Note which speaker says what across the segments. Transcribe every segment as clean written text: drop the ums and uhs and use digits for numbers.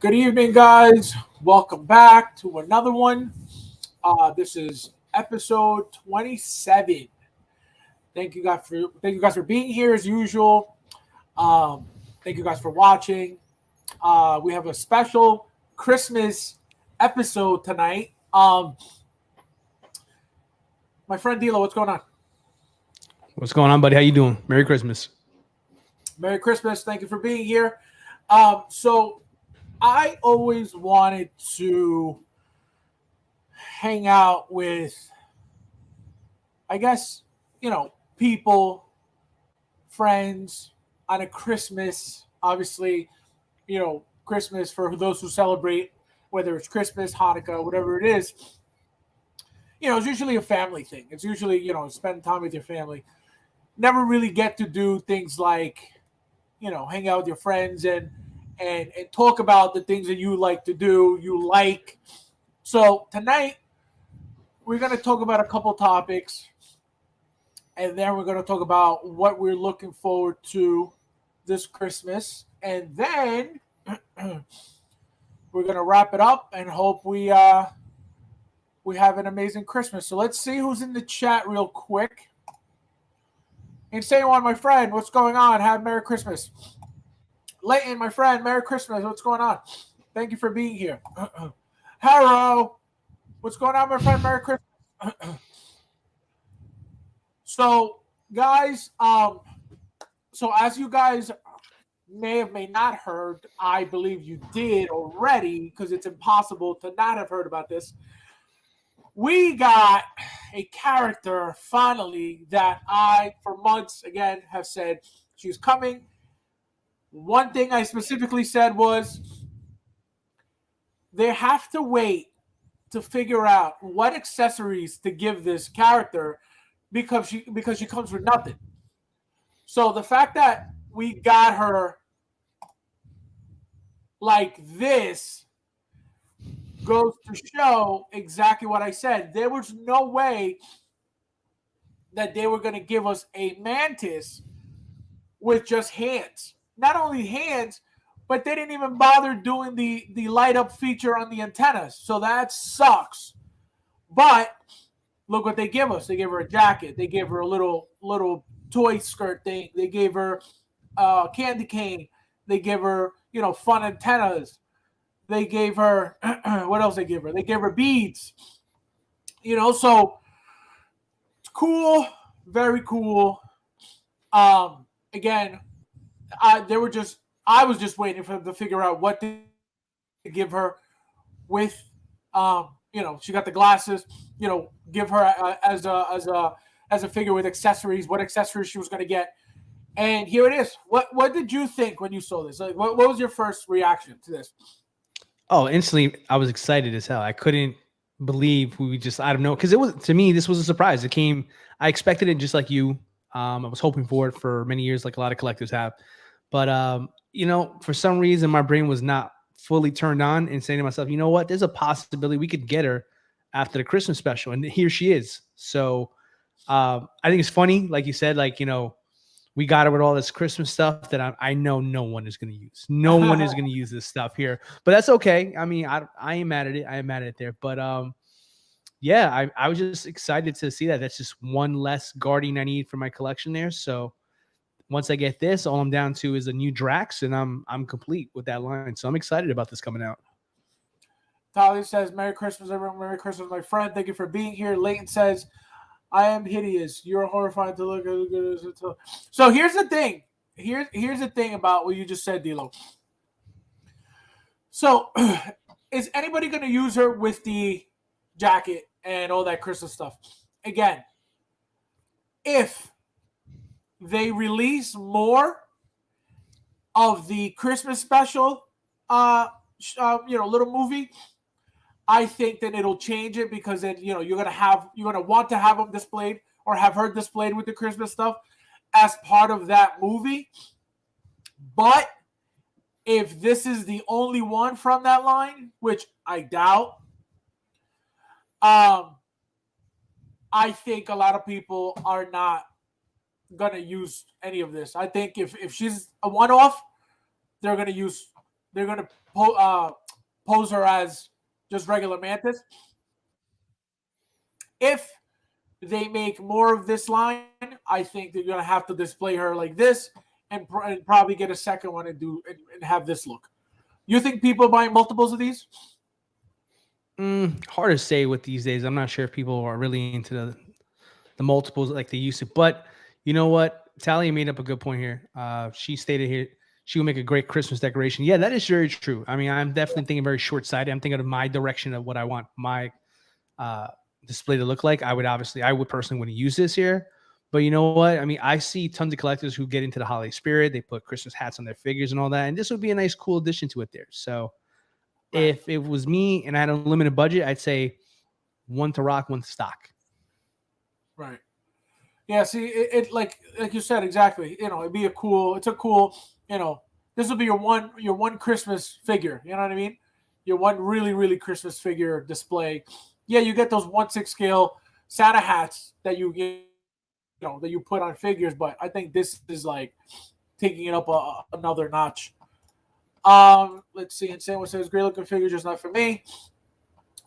Speaker 1: Good evening, guys. Welcome back to another one. This is episode 27. Thank you guys for being here as usual. Um, Thank you guys for watching. We have a special Christmas episode tonight. My friend Dilo, what's going on?
Speaker 2: What's going on, buddy? How you doing? Merry Christmas.
Speaker 1: Merry Christmas. Thank you for being here. So I always wanted to hang out with, I guess, people, friends on a Christmas. Obviously, Christmas for those who celebrate, whether it's Christmas, Hanukkah, whatever it is. It's usually a family thing. It's usually, spend time with your family. Never really get to do things like, hang out with your friends and talk about the things that you like to do, you like. So tonight we're going to talk about a couple topics, and then we're going to talk about what we're looking forward to this Christmas, and then we're going to wrap it up and hope we have an amazing Christmas. So let's see who's in the chat real quick. And say one, my friend, what's going on? Have Merry Christmas. Leighton, my friend, Merry Christmas. What's going on? Thank you for being here. Harrow, what's going on, my friend? Merry Christmas. So, guys, so as you guys may have may not heard, I believe you did already, because it's impossible to not have heard about this. We got a character finally that I, for months, again, have said she's coming. One thing I specifically said was they have to wait to figure out what accessories to give this character because she comes with nothing. So the fact that we got her like this goes to show exactly what I said. There was no way that they were going to give us a mantis with just hands. Not only hands, but they didn't even bother doing the light up feature on the antennas. So that sucks. But look what they give us. They gave her a jacket. They gave her a little toy skirt thing. They gave her a candy cane. They gave her, fun antennas. They gave her what else they gave her? They gave her beads. So it's cool, very cool. Again, I was just waiting for them to figure out what to give her with she got the glasses, give her as a figure with accessories, what accessories she was going to get. And here it is. What did you think when you saw this? Like, what was your first reaction to this?
Speaker 2: Oh, instantly, I was excited as hell. I couldn't believe we just, I don't know, because it was, to me, this was a surprise. It came, I expected it just like you. I was hoping for it for many years, like a lot of collectors have. But, for some reason, my brain was not fully turned on and saying to myself, you know what, there's a possibility we could get her after the Christmas special. And here she is. So I think it's funny, like you said, like, we got her with all this Christmas stuff that I know no one is going to use. No one is going to use this stuff here, but that's okay. I mean, I ain't mad at it. I am mad at it there, but yeah, I was just excited to see that. That's just one less guardian I need for my collection there. So once I get this, all I'm down to is a new Drax, and I'm complete with that line. So I'm excited about this coming out.
Speaker 1: Talia says, Merry Christmas, everyone. Merry Christmas, my friend. Thank you for being here. Leighton says, I am hideous. You're horrifying to look at. So here's the thing. Here's the thing about what you just said, Dilo. So is anybody going to use her with the jacket and all that Christmas stuff? Again, if they release more of the Christmas special, little movie, I think that it'll change it, because then you're gonna want to have them displayed or have her displayed with the Christmas stuff as part of that movie. But if this is the only one from that line, which I doubt, I think a lot of people are not gonna use any of this. I think if she's a one-off, they're gonna use they're gonna pose her as just regular Mantis. If they make more of this line, I think they're gonna have to display her like this, and probably get a second one and have this look. You think people are buying multiples of these?
Speaker 2: Hard to say with these days. I'm not sure if people are really into the multiples like they used to. But you know what? Talia made up a good point here. She stated here she will make a great Christmas decoration. Yeah, that is very true. I mean, I'm definitely thinking very short-sighted. I'm thinking of my direction of what I want my display to look like. I would personally wouldn't use this here. But you know what? I mean, I see tons of collectors who get into the holiday spirit. They put Christmas hats on their figures and all that. And this would be a nice, cool addition to it there. So if it was me and I had a limited budget, I'd say one to rock, one to stock.
Speaker 1: Right. Yeah. See, it like you said exactly. You know, it's a cool. You know, this will be your one Christmas figure. You know what I mean? Your one really Christmas figure display. Yeah, you get those 1/6 scale Santa hats that you put on figures, but I think this is like taking it up another notch. Let's see. And Sam says, "Great looking figure, just not for me."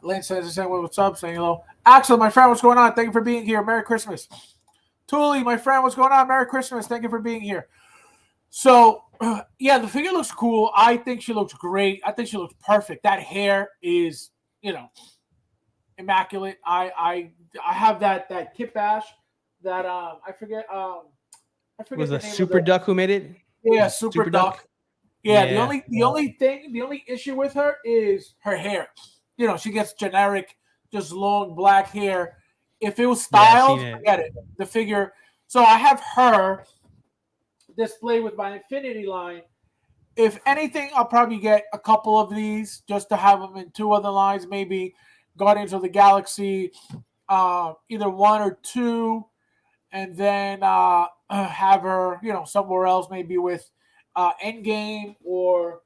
Speaker 1: Lane says, "What's up?" Saying hello. Axel, my friend, what's going on? Thank you for being here. Merry Christmas. Thule, my friend, what's going on? Merry Christmas. Thank you for being here. So, yeah, the figure looks cool. I think she looks great. I think she looks perfect. That hair is, immaculate. I have that Kit Bash that I forget.
Speaker 2: Was a Super Duck who made it?
Speaker 1: Yeah, Super Duck. Yeah, the only issue with her is her hair. She gets generic, just long black hair. If it was styled, forget it. The figure. So I have her displayed with my Infinity line. If anything, I'll probably get a couple of these just to have them in two other lines, maybe Guardians of the Galaxy, either one or two, and then have her, somewhere else, maybe with Endgame, or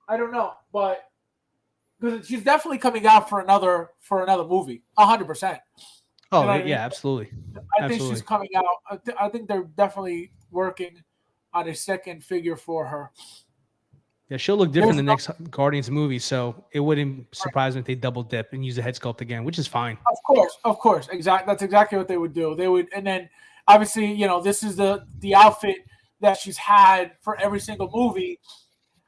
Speaker 1: I don't know, but because she's definitely coming out for another movie, 100%.
Speaker 2: Oh, yeah, I mean? Absolutely.
Speaker 1: I think she's coming out. I think they're definitely working on a second figure for her.
Speaker 2: Yeah, she'll look different in the next Guardians movie, so it wouldn't surprise me if they double dip and use the head sculpt again, which is fine.
Speaker 1: Of course, exactly. That's exactly what they would do. They would, and then obviously, this is the outfit that she's had for every single movie,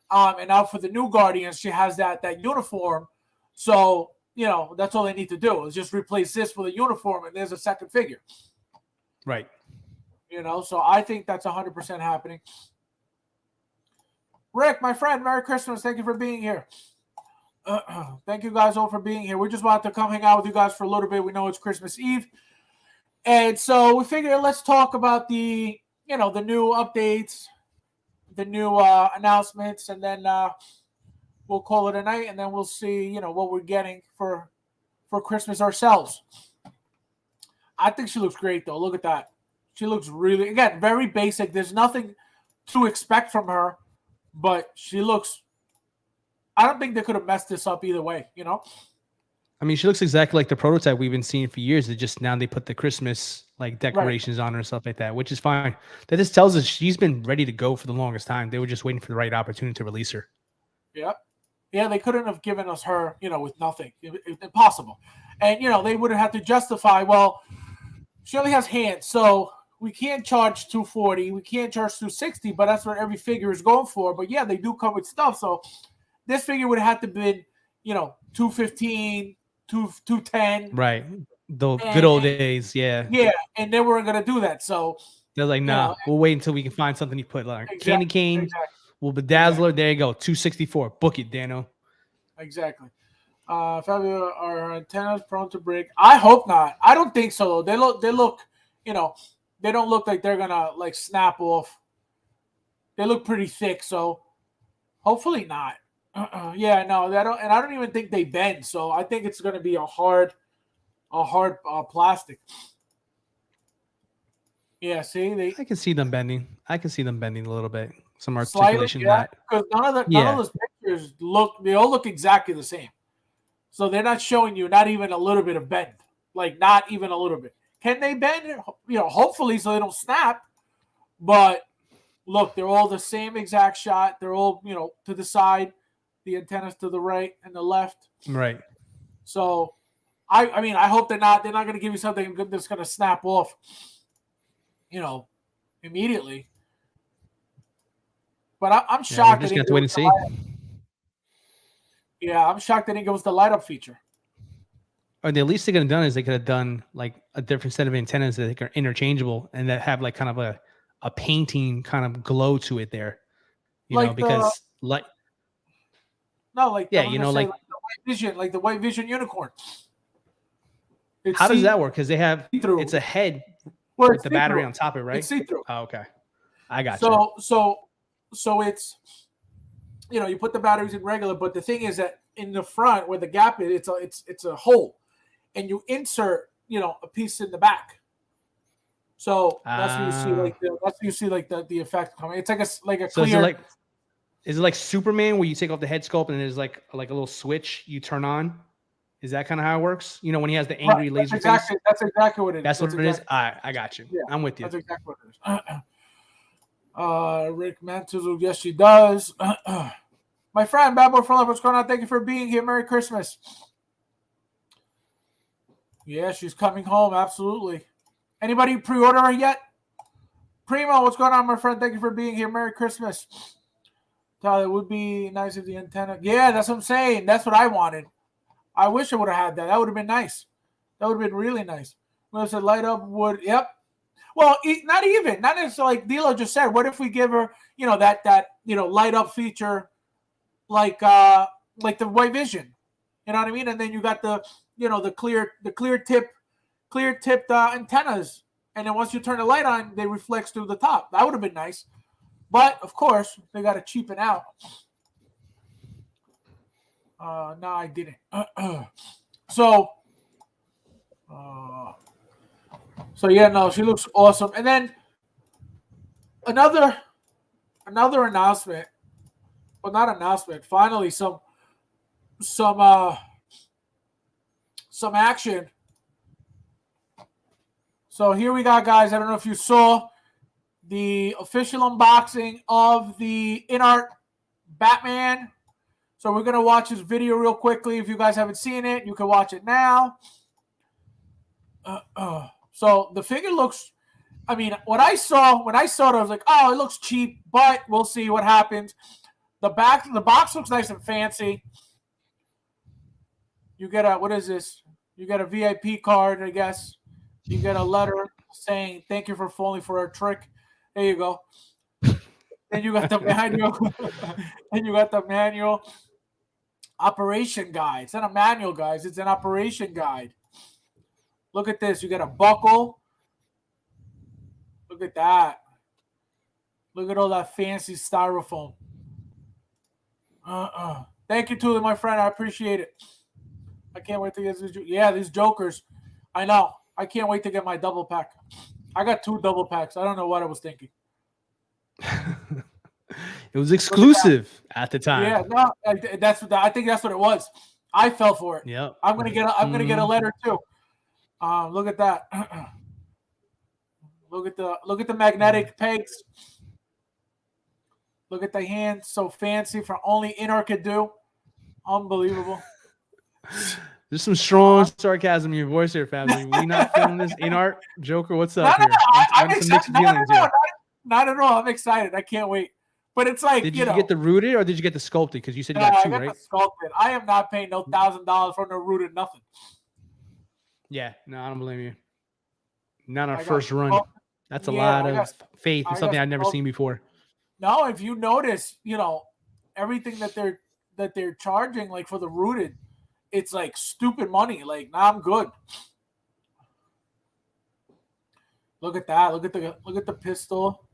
Speaker 1: and now for the new Guardians, she has that uniform. So that's all they need to do is just replace this with a uniform, and there's a second figure.
Speaker 2: Right.
Speaker 1: So I think that's 100% happening. Rick, my friend, Merry Christmas. Thank you for being here. Thank you guys all for being here. We just wanted to come hang out with you guys for a little bit. We know it's Christmas Eve. And so we figured let's talk about the new updates, the new announcements, and then we'll call it a night, and then we'll see, what we're getting for Christmas ourselves. I think she looks great, though. Look at that. She looks really, again, very basic. There's nothing to expect from her. But she looks, I don't think they could have messed this up either way,
Speaker 2: I mean, she looks exactly like the prototype we've been seeing for years. It just now they put the Christmas decorations on her and stuff like that, which is fine. That just tells us she's been ready to go for the longest time. They were just waiting for the right opportunity to release her.
Speaker 1: Yep. Yeah, they couldn't have given us her, with nothing. Impossible. And, they would have had to justify, well, she only has hands, so we can't charge $240. We can't charge $260, but that's what every figure is going for. But yeah, they do come with stuff. So this figure would have had to been, $215, $210.
Speaker 2: Right. The good old days. Yeah.
Speaker 1: Yeah. And they weren't going to do that. So
Speaker 2: they're like, nah, we'll wait until we can find something you put candy cane. We'll bedazzler. There you go. $264. Book it, Dano.
Speaker 1: Exactly. Fabio, are antennas prone to break? I hope not. I don't think so, though. They look, they don't look like they're gonna snap off. They look pretty thick, so hopefully not. Yeah, no, I don't even think they bend. So I think it's gonna be a hard plastic. Yeah, see,
Speaker 2: I can see them bending. I can see them bending a little bit. Some articulation.
Speaker 1: Slightly, yeah, because none of those pictures they all look exactly the same. So they're not showing you not even a little bit of bend, not even a little bit. Can they bend? Hopefully so they don't snap. But look, they're all the same exact shot. They're all, to the side. the antennas to the right and the left.
Speaker 2: Right.
Speaker 1: So I mean, I hope they're not going to give you something that's going to snap off, immediately. But I'm
Speaker 2: Yeah,
Speaker 1: shocked
Speaker 2: we're just
Speaker 1: that
Speaker 2: gonna have to wait and see.
Speaker 1: Yeah, I'm shocked they didn't give us the light up feature.
Speaker 2: Or the least they could have done is they could have done like a different set of antennas that are interchangeable and that have like kind of a painting kind of glow to it there.
Speaker 1: Like
Speaker 2: because
Speaker 1: like
Speaker 2: yeah,
Speaker 1: I'm gonna say like the White Vision, like the White Vision unicorn.
Speaker 2: How does that work? Because they have
Speaker 1: see-through.
Speaker 2: It's a head
Speaker 1: with
Speaker 2: the battery on top of it, right?
Speaker 1: It's see-through.
Speaker 2: Oh, okay. I got you.
Speaker 1: So it's you put the batteries in regular, but the thing is that in the front where the gap is, it's a hole, and you insert a piece in the back. So that's what you see the effect coming. It's like a
Speaker 2: so
Speaker 1: clear.
Speaker 2: Is it like Superman where you take off the head sculpt and there's like a little switch you turn on? Is that kind of how it works? When he has the angry laser face?
Speaker 1: That's exactly what it is.
Speaker 2: That's what it is? I got you.
Speaker 1: Yeah,
Speaker 2: I'm with you.
Speaker 1: That's exactly what it is. Rick Mantuzo, yes, she does. My friend, Bad Boy for Life, what's going on? Thank you for being here. Merry Christmas. Yeah, she's coming home. Absolutely. Anybody pre-order her yet? Primo, what's going on, my friend? Thank you for being here. Merry Christmas. Tyler, it would be nice if the antenna. Yeah, that's what I'm saying. That's what I wanted. I wish I would have had that. That would have been nice. That would have been really nice. When I said light up would, yep. Well, not necessarily like Dilo just said. What if we give her, that light up feature, like the White Vision, you know what I mean? And then you got the, the clear tipped antennas, and then once you turn the light on, they reflect through the top. That would have been nice, but of course they got to cheapen out. No, I didn't. So yeah, no, she looks awesome. And then another announcement. Well, not announcement. Finally, some action. So here we got, guys. I don't know if you saw the official unboxing of the InArt Batman. So we're gonna watch this video real quickly. If you guys haven't seen it, you can watch it now. So the figure looks. I mean, when I saw it, I was like, "Oh, it looks cheap," but we'll see what happens. The box looks nice and fancy. You get what is this? You get a VIP card, I guess. You get a letter saying thank you for falling for our trick. There you go. Then you got the manual. Then you got the manual operation guide. It's not a manual, guys. It's an operation guide. Look at this. You got a buckle. Look at that. Look at all that fancy styrofoam. Thank you, Tuli, my friend. I appreciate it. I can't wait to get these. Yeah, these Jokers. I know. I can't wait to get my double pack. I got 2 double packs. I don't know what I was thinking.
Speaker 2: It was exclusive at the time.
Speaker 1: Yeah, no, I think that's what it was. I fell for it.
Speaker 2: Yeah,
Speaker 1: I'm gonna get a letter too. Look at that. Look at the magnetic pegs. Look at the hands, so fancy for only InArt could do. Unbelievable.
Speaker 2: There's some strong sarcasm in your voice here, family. We not feeling this InArt Joker. What's up here?
Speaker 1: I'm excited. Not at all. I'm excited. I can't wait. But it's like,
Speaker 2: did you get the rooted or did you get the sculpted? Because you said you got 2, right? I got
Speaker 1: the sculpted. I am not paying no $1,000 for no rooted nothing.
Speaker 2: Yeah, no, I don't blame you. Not our first run. That's a lot of faith in something I've never seen before.
Speaker 1: No, if you notice, everything that they're charging, like for the rooted, it's like stupid money. Like, nah, I'm good. Look at that. Look at the pistol.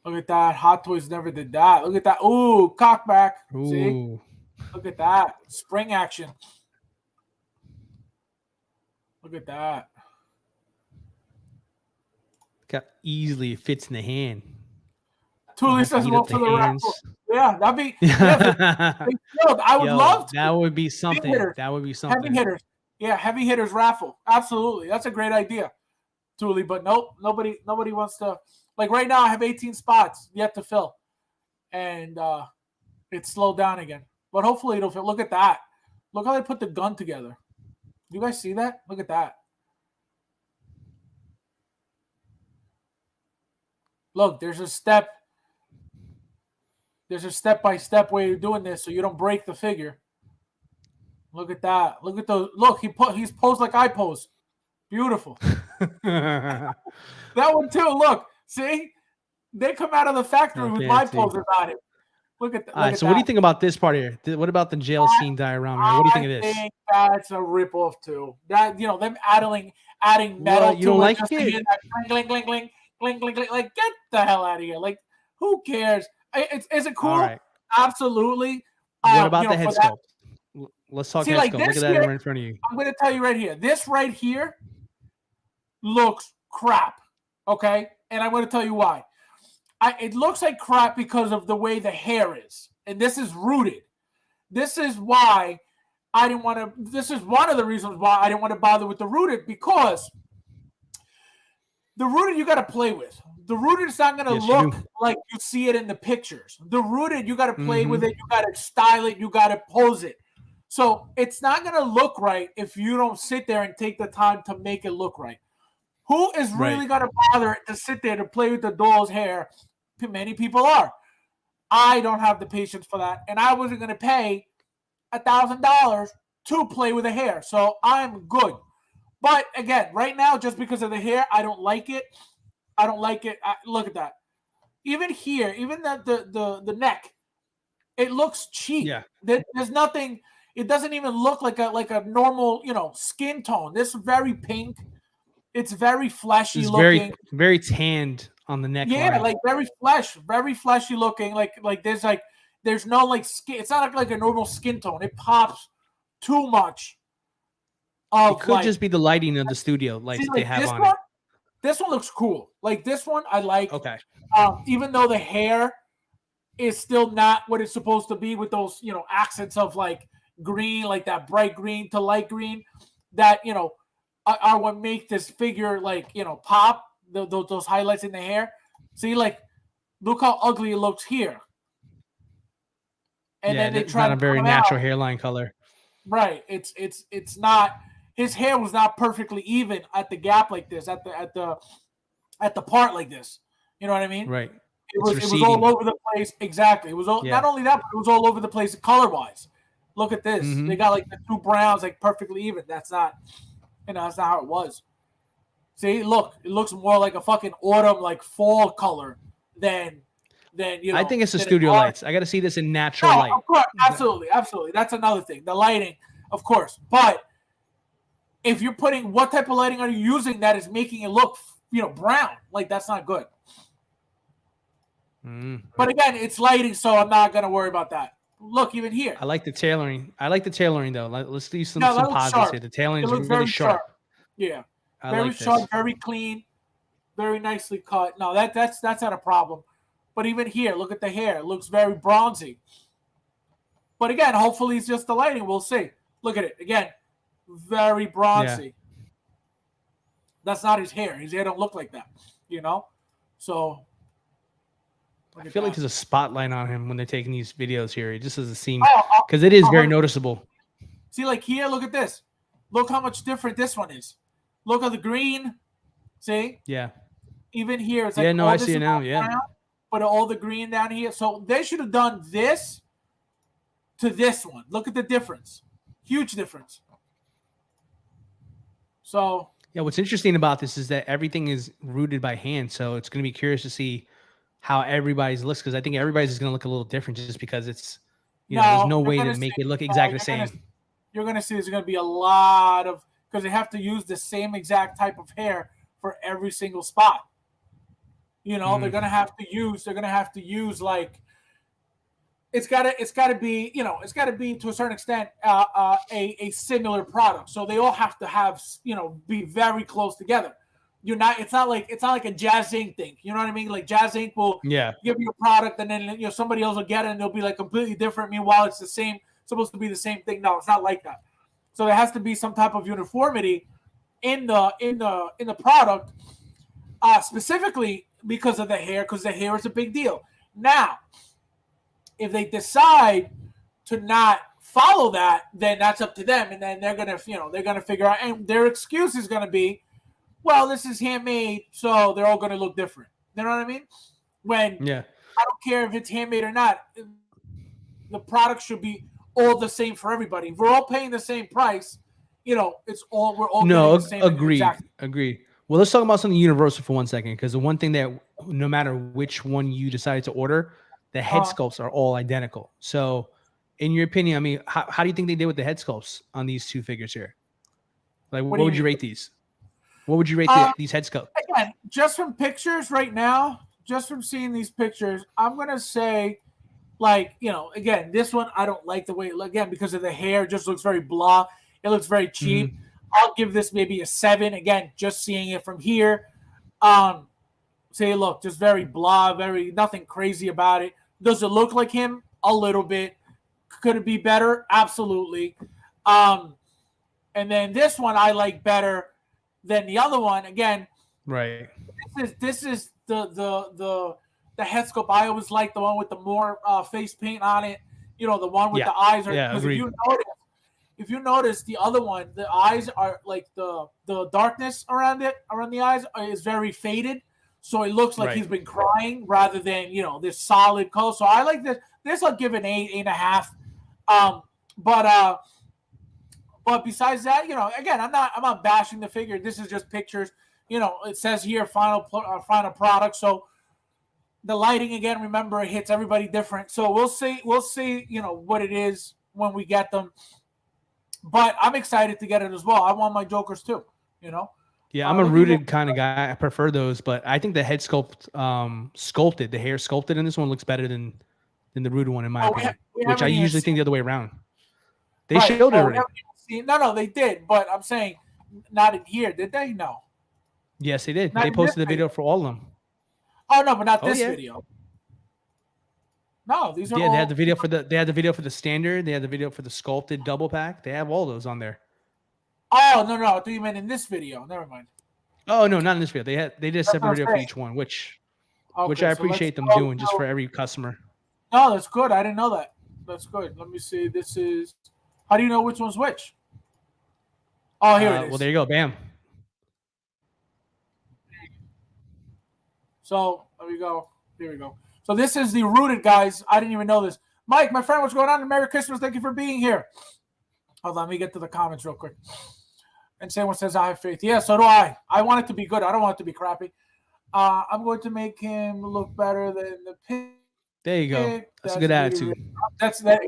Speaker 1: Look at that. Hot Toys never did that. Look at that. Ooh, cockback.
Speaker 2: Ooh.
Speaker 1: See? Look at that. Spring action. Look at that.
Speaker 2: Easily fits in the hand.
Speaker 1: Tuli says one for the raffle. Yeah, that'd be. I would love to.
Speaker 2: That would be something. That would be something.
Speaker 1: Heavy hitters. Yeah, heavy hitters raffle. Absolutely. That's a great idea, Tuli. But nope, nobody wants to. Like right now, I have 18 spots yet to fill, and it's slowed down again. but hopefully it'll fit. Look at that. Look how they put the gun together. You guys see that? Look at that. Look, there's a step. There's a step-by-step way of doing this so you don't break the figure. Look at that. Look at those. Look, he's posed like I pose. Beautiful. That one too. Look, see? They come out of the factory with my poses on it. Look at that.
Speaker 2: All right, so what do you think about this part here? What about the jail scene diorama here? What do you think of this?
Speaker 1: I think that's a ripoff too. That, you know, them adding metal
Speaker 2: What? You don't like it?
Speaker 1: Cling, cling, cling, cling, cling, cling. Like, get the hell out of here. Like, who cares? Is it cool?
Speaker 2: All right.
Speaker 1: Absolutely.
Speaker 2: What about the head sculpt? Let's talk head sculpt. Look at that right in front of you.
Speaker 1: I'm going to tell you right here. This right here looks crap. Okay? And I'm going to tell you why. It looks like crap because of the way the hair is. And this is rooted. This is why I didn't want to. This is one of the reasons why I didn't want to bother with the rooted, because the rooted you got to play with. The rooted is not going to look like you see it in the pictures. The rooted, you got to play with it. You got to style it. You got to pose it. So it's not going to look right if you don't sit there and take the time to make it look right. Who is really going to bother to sit there to play with the doll's hair? Many people are. I don't have the patience for that. And I wasn't going to pay $1,000 to play with the hair. So I'm good. But again, right now, just because of the hair, I don't like it. I don't like it. Look at that. Even here, even the neck, it looks cheap.
Speaker 2: Yeah.
Speaker 1: There's nothing. It doesn't even look like a normal, skin tone. This is very pink. It's very fleshy looking.
Speaker 2: Very tanned on the neck.
Speaker 1: Yeah, like very fleshy looking. Like there's no skin. It's not like a normal skin tone. It pops too much.
Speaker 2: It could just be the lighting of the studio lights they have on it.
Speaker 1: This one looks cool. Like this one, I like.
Speaker 2: Okay.
Speaker 1: Even though the hair is still not what it's supposed to be with those, accents of like green, like that bright green to light green, that are what make this figure pop. Those highlights in the hair. See, look how ugly it looks here. And then they try
Speaker 2: not a very natural hairline color.
Speaker 1: Right. It's not. His hair was not perfectly even at the gap like this, at the part like this. You know what I mean?
Speaker 2: Right.
Speaker 1: It was all over the place. Exactly. It was all, not only that, but it was all over the place color wise. Look at this. They got the two browns perfectly even. That's not, that's not how it was. See, look, it looks more like a fucking autumn, fall color than
Speaker 2: I think it's the studio lights. I got to see this in natural light.
Speaker 1: Of course, absolutely. That's another thing. The lighting, of course, but if you're putting, what type of lighting are you using that is making it look, brown? That's not good. But again, it's lighting, so I'm not gonna worry about that. Look, even here.
Speaker 2: I like the tailoring. Though. Let's do some positives here. The tailoring is really sharp.
Speaker 1: Yeah, very sharp, very clean, very nicely cut. No, that's not a problem. But even here, look at the hair. It looks very bronzy. But again, hopefully it's just the lighting. We'll see. Look at it again. Very bronzy. Yeah. That's not his hair. His hair don't look like that, So
Speaker 2: I feel like there's a spotlight on him when they're taking these videos here. It just doesn't seem, because it is very noticeable.
Speaker 1: See, here, look at this. Look how much different this one is. Look at the green. See?
Speaker 2: Yeah.
Speaker 1: Even here, it's
Speaker 2: I see it now. Yeah.
Speaker 1: Brown, but all the green down here. So they should have done this to this one. Look at the difference. Huge difference. So
Speaker 2: yeah, what's interesting about this is that everything is rooted by hand. So it's going to be curious to see how everybody's looks, because I think everybody's going to look a little different just because it's, there's no way to make it look exactly the same.
Speaker 1: You're going to see there's going to be a lot of, because they have to use the same exact type of hair for every single spot. They're going to have to use, it's got to be, it's got to be to a certain extent a similar product. So they all have to have, be very close together. It's not like a Jazz Inc. thing. You know what I mean? Like Jazz Inc. will give you a product and then somebody else will get it and they'll be completely different. Meanwhile, it's the same, supposed to be the same thing. No, it's not like that. So there has to be some type of uniformity in the product, specifically because of the hair, because the hair is a big deal. Now, if they decide to not follow that, then that's up to them, and then they're gonna figure out, and their excuse is gonna be, well, this is handmade, so they're all gonna look different. You know what I mean? When
Speaker 2: Yeah.
Speaker 1: I don't care if it's handmade or not, the product should be all the same for everybody. If we're all paying the same price, we're all
Speaker 2: No,
Speaker 1: getting the same.
Speaker 2: agreed.
Speaker 1: Exactly.
Speaker 2: Agreed. Well, let's talk about something universal for 1 second, because the one thing that no matter which one you decided to order, the head sculpts are all identical. So, in your opinion, I mean, how do you think they did with the head sculpts on these two figures here? Like, what would you rate these? What would you rate these head sculpts?
Speaker 1: Again, just from pictures right now, just from seeing these pictures, I'm gonna say, like, again, this one I don't like the way again, because of the hair. It just looks very blah. It looks very cheap. I'll give this maybe a 7. Again, just seeing it from here. Say, look, just very blah, very nothing crazy about it. Does it look like him? A little bit. Could it be better? Absolutely. And then this one I like better than the other one. Again,
Speaker 2: right.
Speaker 1: This is the head sculpt. I always like the one with the more face paint on it. The one with the eyes are.
Speaker 2: Yeah, agreed.
Speaker 1: If you notice the other one, the eyes are like the darkness around the eyes is very faded, so it looks like he's been crying rather than this solid color. So I like this. This I'll give an 8, 8.5. But besides that, again, I'm not bashing the figure. This is just pictures. It says here final product. So the lighting, again, remember, it hits everybody different. So we'll see what it is when we get them. But I'm excited to get it as well. I want my Jokers too,
Speaker 2: Yeah, I'm a rooted kind of guy. I prefer those, but I think the head sculpt, the hair sculpted in this one looks better than the rooted one in my opinion, which I usually think the other way around. They showed it already.
Speaker 1: No, they did, but I'm saying not in here, did they? No.
Speaker 2: Yes, they did. They posted the video for all of them.
Speaker 1: Oh no, but not this video. No, these are.
Speaker 2: Yeah, they had the video for the standard. They had the video for the sculpted double pack. They have all those on there.
Speaker 1: Oh no, I thought you meant in this video. Never mind.
Speaker 2: Oh no, not in this video. They did a separate video for each one, which I appreciate them doing just for every customer.
Speaker 1: No, that's good. I didn't know that. That's good. Let me see. This is. How do you know which one's which? Oh, here it is.
Speaker 2: Well, there you go. Bam.
Speaker 1: So there we go. Here we go. So this is the rooted, guys. I didn't even know this. Mike, my friend, what's going on? Merry Christmas. Thank you for being here. Hold on, let me get to the comments real quick. And someone says, I have faith. Yeah, so do I. I want it to be good. I don't want it to be crappy. I'm going to make him look better than the pick.
Speaker 2: There you go. That's a good attitude.
Speaker 1: That's that.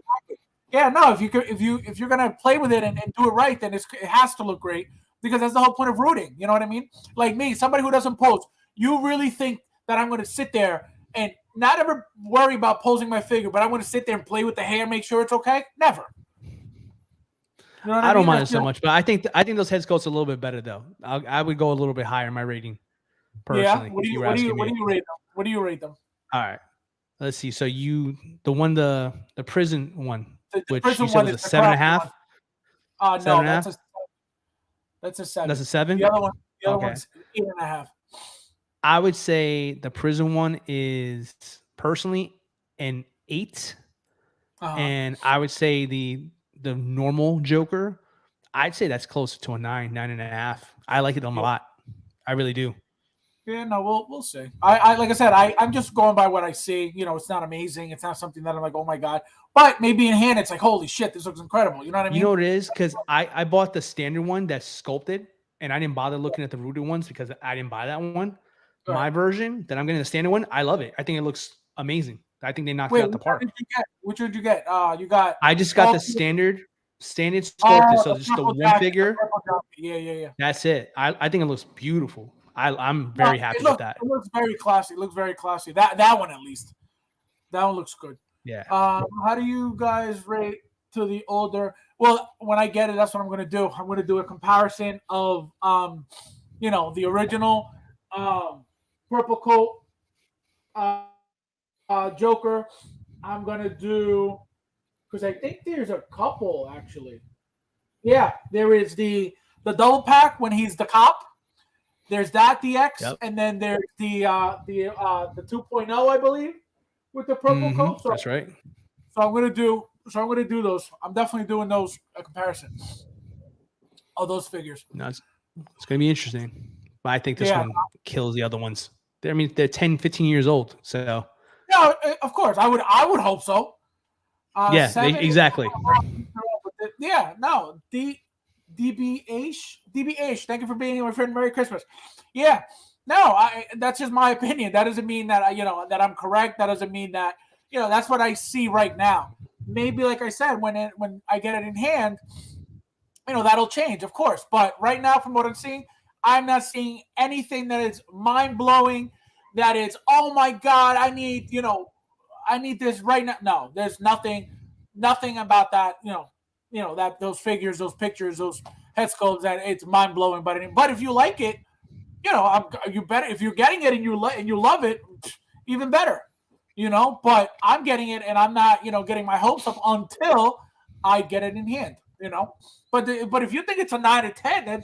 Speaker 1: Yeah, no. If you're gonna play with it and do it right, then it has to look great, because that's the whole point of rooting. You know what I mean? Like me, somebody who doesn't pose. You really think that I'm going to sit there and not ever worry about posing my figure, but I'm going to sit there and play with the hair, make sure it's okay? Never. You know
Speaker 2: I don't mind it so much, but I think those head sculpts are a little bit better though. I would go a little bit higher in my rating. Personally,
Speaker 1: yeah. What do you rate them? What do you rate them?
Speaker 2: All right. Let's see. So the prison one, which
Speaker 1: prison
Speaker 2: you said was a 7.5.
Speaker 1: No, that's a 7.
Speaker 2: That's a 7.
Speaker 1: The other one's 8.5.
Speaker 2: I would say the prison one is personally an 8, and I would say the normal Joker, I'd say that's closer to a 9, 9.5. I like it a lot. I really do.
Speaker 1: Yeah, no, we'll see. I like I said, I'm just going by what I see. It's not amazing. It's not something that I'm like, oh my god. But maybe in hand, it's like, holy shit, this looks incredible. You know what I mean?
Speaker 2: You know what it is? Because I bought the standard one that's sculpted, and I didn't bother looking at the rooted ones because I didn't buy that one. Right. My version that I'm getting the standard one, I love it. I think it looks amazing. I think they knocked it out the park.
Speaker 1: Which one did you get? You got.
Speaker 2: I just got the standard sculpted, so just the one figure.
Speaker 1: Yeah.
Speaker 2: That's it. I think it looks beautiful. I'm very happy with that.
Speaker 1: It looks very classy. That one at least. That one looks good.
Speaker 2: Yeah.
Speaker 1: How do you guys rate to the older? Well, when I get it, that's what I'm going to do. I'm going to do a comparison of the original purple coat Joker. I'm going to do, because I think there's a couple actually. Yeah, there is the double pack when he's the cop. There's that DX, and then there's the 2.0, I believe, with the purple coat. So,
Speaker 2: that's right.
Speaker 1: So I'm gonna do So I'm going to do those. I'm definitely doing those comparison of those figures.
Speaker 2: No, it's going to be interesting. But I think this
Speaker 1: Yeah.
Speaker 2: one kills the other ones. I mean, they're 10, 15 years old. So
Speaker 1: No, of course. I would hope so.
Speaker 2: yeah,
Speaker 1: 7
Speaker 2: exactly.
Speaker 1: Yeah, no. DBH, thank you for being here, my friend. Merry Christmas. Yeah. No, that's just my opinion. That doesn't mean that that I'm correct. That doesn't mean that, that's what I see right now. Maybe, like I said, when I get it in hand, that'll change, of course. But right now, from what I'm seeing, I'm not seeing anything that is mind blowing. That is, oh my God, I need this right now. No, there's nothing about that. That those figures, those pictures, those head sculpts that it's mind blowing. But if you like it, you better, if you're getting it and you love it, even better. But I'm getting it and I'm not getting my hopes up until I get it in hand. But if you think it's a 9 or 10,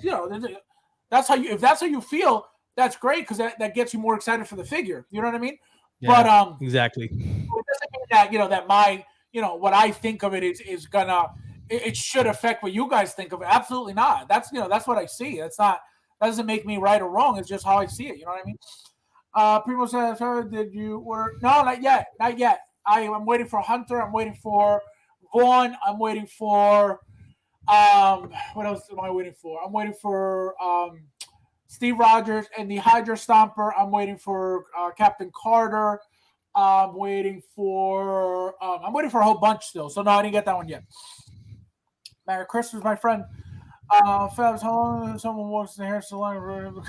Speaker 1: that's how you, if that's how you feel, that's great, because that gets you more excited for the figure. You know what I mean?
Speaker 2: Yeah,
Speaker 1: but
Speaker 2: exactly.
Speaker 1: it doesn't mean that that my what I think of it is gonna, it should affect what you guys think of it. Absolutely not. That's that's what I see. That doesn't make me right or wrong. It's just how I see it. You know what I mean? Primo says, did you order? No, not yet. Not yet. I'm waiting for Hunter. I'm waiting for Vaughn. I'm waiting for what else am I waiting for? I'm waiting for Steve Rogers and the Hydra Stomper. I'm waiting for Captain Carter. I'm waiting for a whole bunch still. So no, I didn't get that one yet. Merry Christmas, my friend. Fabs, how long someone walks in the hair salon?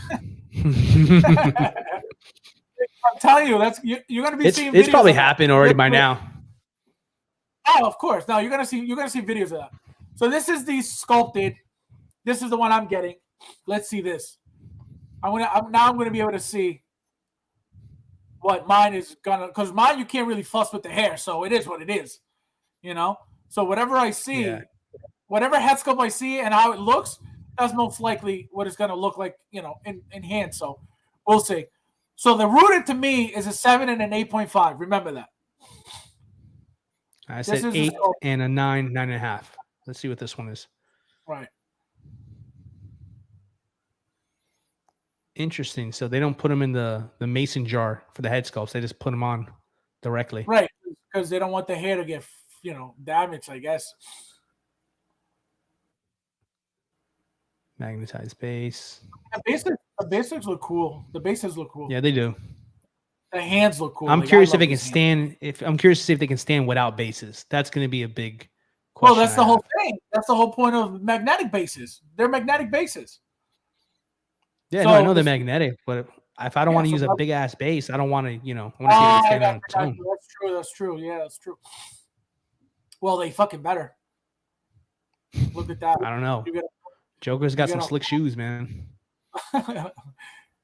Speaker 1: I'm telling you, you're gonna be seeing.
Speaker 2: It's probably
Speaker 1: videos
Speaker 2: happened already by now.
Speaker 1: Oh, of course. No, you're gonna see videos of that. So this is the sculpted. This is the one I'm getting. Let's see this. I'm gonna be able to see what mine is gonna, because mine you can't really fuss with the hair, so it is what it is. So whatever I see, whatever head sculpt I see and how it looks, that's most likely what it's gonna look like, in hand. So we'll see. So the rooted to me is a 7 and an 8.5. Remember that.
Speaker 2: I said 8 and a 9, 9.5. Let's see what this one is.
Speaker 1: Right.
Speaker 2: Interesting. So they don't put them in the mason jar for the head sculpts. They just put them on directly.
Speaker 1: Right. Because they don't want the hair to get, damaged, I guess.
Speaker 2: Magnetized base.
Speaker 1: The basics look cool. The bases look cool.
Speaker 2: Yeah, they do.
Speaker 1: The hands look cool.
Speaker 2: I'm curious if they can stand. I'm curious to see if they can stand without bases. That's going to be a big
Speaker 1: question. Well, that's the whole thing. That's the whole point of magnetic bases. They're magnetic bases.
Speaker 2: Yeah, so, no, I know they're magnetic, but if I don't want to use a big ass base, I don't want to. I want to see it stand on its own.
Speaker 1: That's true. Yeah, that's true. Well, they fucking better. Look at that.
Speaker 2: I don't know. Joker's got some slick shoes, man.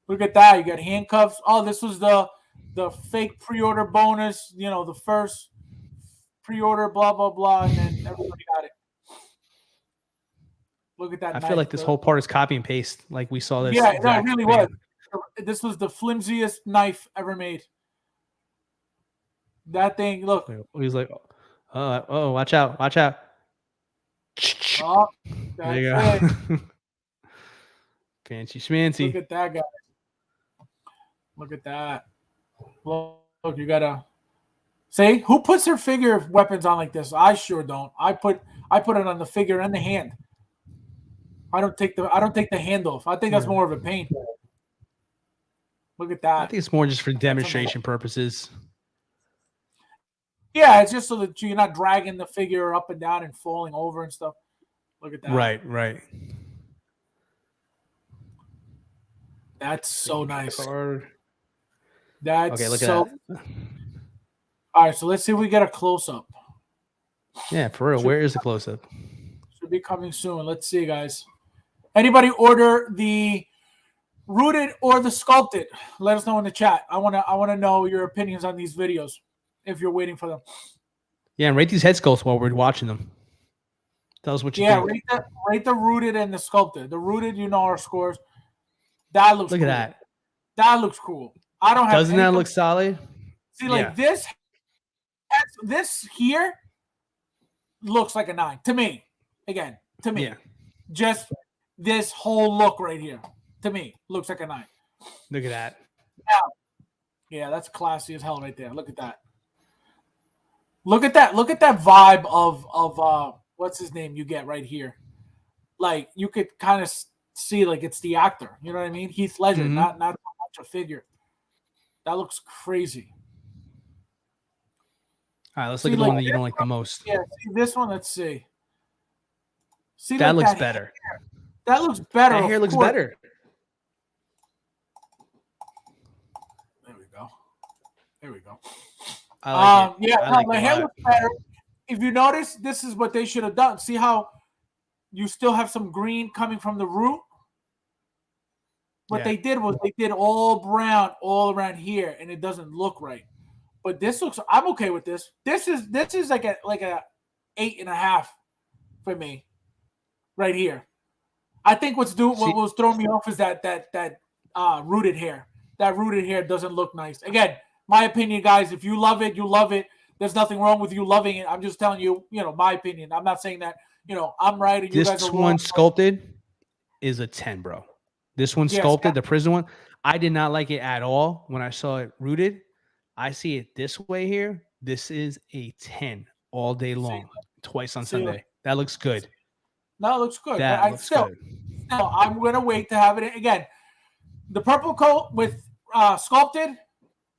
Speaker 1: Look at that. You got handcuffs. Oh, this was the fake pre-order bonus. The first pre-order, blah blah blah, and then everybody got it. Look at that.
Speaker 2: I feel like this whole part is copy and paste. Like we saw this.
Speaker 1: Yeah, no, it really was. This was the flimsiest knife ever made. That thing, look.
Speaker 2: He's like, oh, watch out, watch out.
Speaker 1: Oh,
Speaker 2: there you go. Fancy schmancy.
Speaker 1: Look at that guy. Look at that. Look, you gotta see who puts their figure weapons on like this. I sure don't. I put it on the figure and the hand. I don't take the hand off. I think that's more of a pain. Look at that.
Speaker 2: I think it's more just for demonstration purposes.
Speaker 1: Yeah, it's just so that you're not dragging the figure up and down and falling over and stuff. Look at that.
Speaker 2: Right.
Speaker 1: That's so nice.
Speaker 2: That's okay, look
Speaker 1: so.
Speaker 2: At that.
Speaker 1: All right, so let's see if we get a close up.
Speaker 2: Yeah, for real. Where is the close up?
Speaker 1: Should be coming soon. Let's see, guys. Anybody order the rooted or the sculpted? Let us know in the chat. I wanna know your opinions on these videos if you're waiting for them.
Speaker 2: Yeah, and rate these head sculpts while we're watching them. Tell us what you think.
Speaker 1: Yeah, rate the rooted and the sculpted. The rooted, our scores. That looks
Speaker 2: Look
Speaker 1: cool.
Speaker 2: at that.
Speaker 1: That looks cool. I don't have.
Speaker 2: Doesn't that look solid?
Speaker 1: See, like this here. looks like a 9 to me. Again, to me,
Speaker 2: Yeah.
Speaker 1: just this whole look right here to me looks like a 9.
Speaker 2: Look at that.
Speaker 1: Yeah, that's classy as hell right there. Look at that. Look at that. Look at that vibe of what's his name you get right here. Like you could kind of see like it's the actor. You know what I mean? Heath Ledger,
Speaker 2: Mhm.
Speaker 1: not so much a figure. That looks crazy.
Speaker 2: All right, let's
Speaker 1: See,
Speaker 2: look at the
Speaker 1: like
Speaker 2: one that you
Speaker 1: this
Speaker 2: don't like the most.
Speaker 1: Yeah, see this one. Let's see. See,
Speaker 2: That
Speaker 1: like
Speaker 2: looks
Speaker 1: that.
Speaker 2: better.
Speaker 1: That looks better.
Speaker 2: That hair
Speaker 1: of
Speaker 2: looks
Speaker 1: course.
Speaker 2: better.
Speaker 1: There we go. There we go.
Speaker 2: I like it.
Speaker 1: Yeah,
Speaker 2: I
Speaker 1: no,
Speaker 2: like
Speaker 1: the
Speaker 2: it a
Speaker 1: hair
Speaker 2: lot.
Speaker 1: looks better. If you notice, this is what they should have done. See how you still have some green coming from the root? What
Speaker 2: Yeah.
Speaker 1: they did was they did all brown all around here, and it doesn't look right. But this looks. I'm okay with this. This is like a 8.5 for me, right here. I think what
Speaker 2: See,
Speaker 1: was throwing me off is that rooted hair. That rooted hair doesn't look nice. Again, my opinion, guys. If you love it, you love it. There's nothing wrong with you loving it. I'm just telling you, my opinion. I'm not saying that, I'm right and you guys are
Speaker 2: this
Speaker 1: wrong.
Speaker 2: one sculpted is a 10, bro. This one
Speaker 1: Yes,
Speaker 2: sculpted, the prison one, I did not like it at all when I saw it rooted. I see it this way here. This is a 10 all day long, twice on
Speaker 1: see,
Speaker 2: Sunday. That looks good.
Speaker 1: no, it looks good. But
Speaker 2: That looks good.
Speaker 1: still, I'm gonna wait to have it again. The purple coat with sculpted,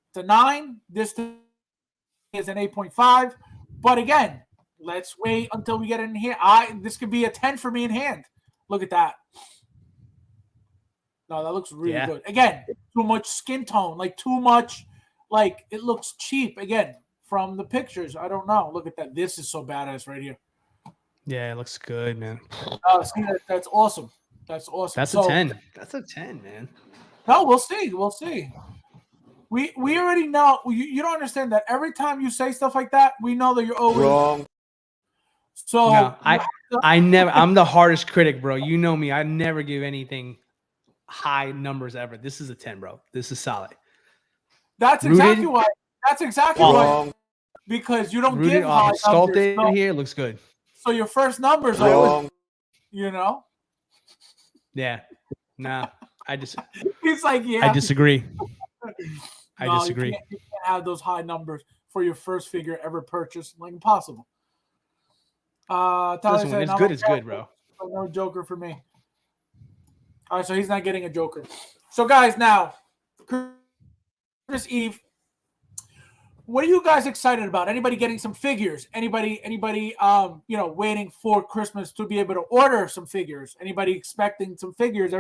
Speaker 1: it's a 9. This is an 8.5. But again, let's wait until we get it in here. This could be a 10 for me in hand. Look at that. No, that looks really good. Again, too much skin tone, like too much, like it looks cheap. Again, from the pictures, I don't know. Look at that. This is so badass right here.
Speaker 2: Yeah, it looks good, man.
Speaker 1: See, that's awesome. That's awesome.
Speaker 2: That's a 10. That's a 10, man.
Speaker 1: No, we'll see. We'll see. We already know. You don't understand that every time you say stuff like that, we know that you're always
Speaker 3: Wrong.
Speaker 1: So
Speaker 2: No, I never. I'm the hardest critic, bro. You know me. I never give anything high numbers ever. This is a 10, bro. This is solid.
Speaker 1: That's
Speaker 2: Rooted?
Speaker 1: exactly why. That's exactly why.
Speaker 3: Wrong.
Speaker 1: Because you don't
Speaker 2: Rooted
Speaker 1: give high
Speaker 2: off sculpted
Speaker 1: numbers.
Speaker 2: here looks good.
Speaker 1: So your first numbers are,
Speaker 3: Wrong.
Speaker 2: Yeah. Nah.
Speaker 1: He's like, yeah.
Speaker 2: I disagree. I
Speaker 1: No,
Speaker 2: disagree.
Speaker 1: You can't have those high numbers for your first figure ever purchased. Like impossible. Tyler
Speaker 2: This one,
Speaker 1: said,
Speaker 2: it's
Speaker 1: "No,
Speaker 2: good. It's good, bro.
Speaker 1: No Joker for me." All right, so he's not getting a Joker. So guys, now Christmas Eve. What are you guys excited about? Anybody getting some figures? Anybody waiting for Christmas to be able to order some figures? Anybody expecting some figures?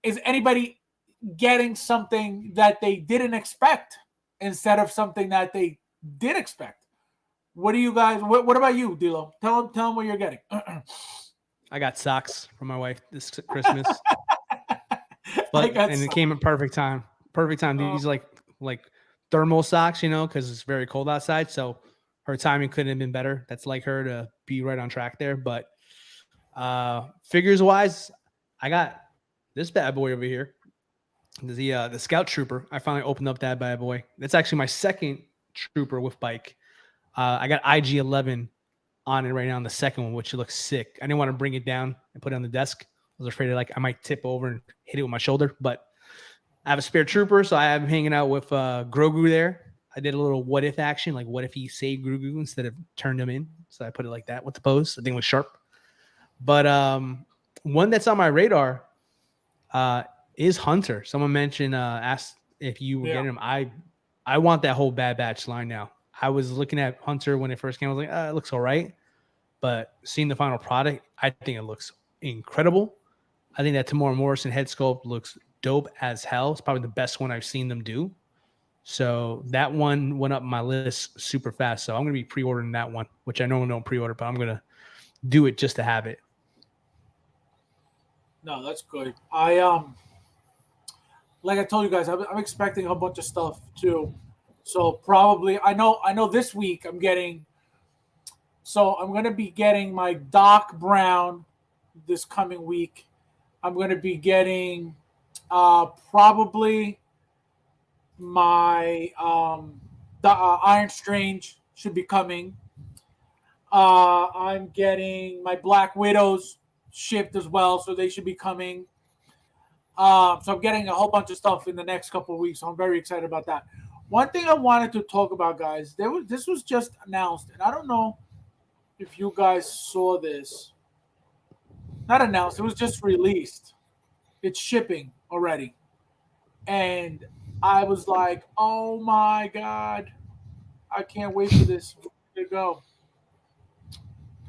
Speaker 1: Is anybody getting something that they didn't expect instead of something that they did expect? What do you guys? What about you, Dilo? Tell them what you're getting.
Speaker 2: I got socks for my wife this Christmas, it came at perfect time. Perfect time. These like thermal socks, because it's very cold outside. So her timing couldn't have been better. That's like her to be right on track there. But figures wise, I got this bad boy over here. The Scout Trooper. I finally opened up that bad boy. That's actually my second Trooper with bike. I got IG-11 on it right now on the second one, which looks sick. I didn't want to bring it down and put it on the desk. I was afraid I might tip over and hit it with my shoulder. But I have a spare Trooper, so I am hanging out with Grogu there. I did a little what if action, like what if he saved Grogu instead of turned him in. So I put it like that with the pose. I think it was sharp. But one that's on my radar is Hunter. Someone asked if you were getting him. I want that whole Bad Batch line now. I was looking at Hunter when it first came. I was like, it looks all right. But seeing the final product, I think it looks incredible. I think that Tamora Morrison head sculpt looks dope as hell. It's probably the best one I've seen them do. So that one went up my list super fast. So I'm going to be pre-ordering that one, which I normally don't pre-order, but I'm going to do it just to have it.
Speaker 1: No, that's good. Like I told you guys, I'm expecting a bunch of stuff too. So probably I know this week I'm going to be getting my Doc Brown this coming week. I'm going to be getting probably my the Iron Strange should be coming. I'm getting my Black Widows shipped as well, so they should be coming. So I'm getting a whole bunch of stuff in the next couple of weeks. So I'm very excited about that. One thing I wanted to talk about, guys, this was just announced, and I don't know if you guys saw this. Not announced, it was just released. It's shipping already. And I was like, oh my God, I can't wait for this to go.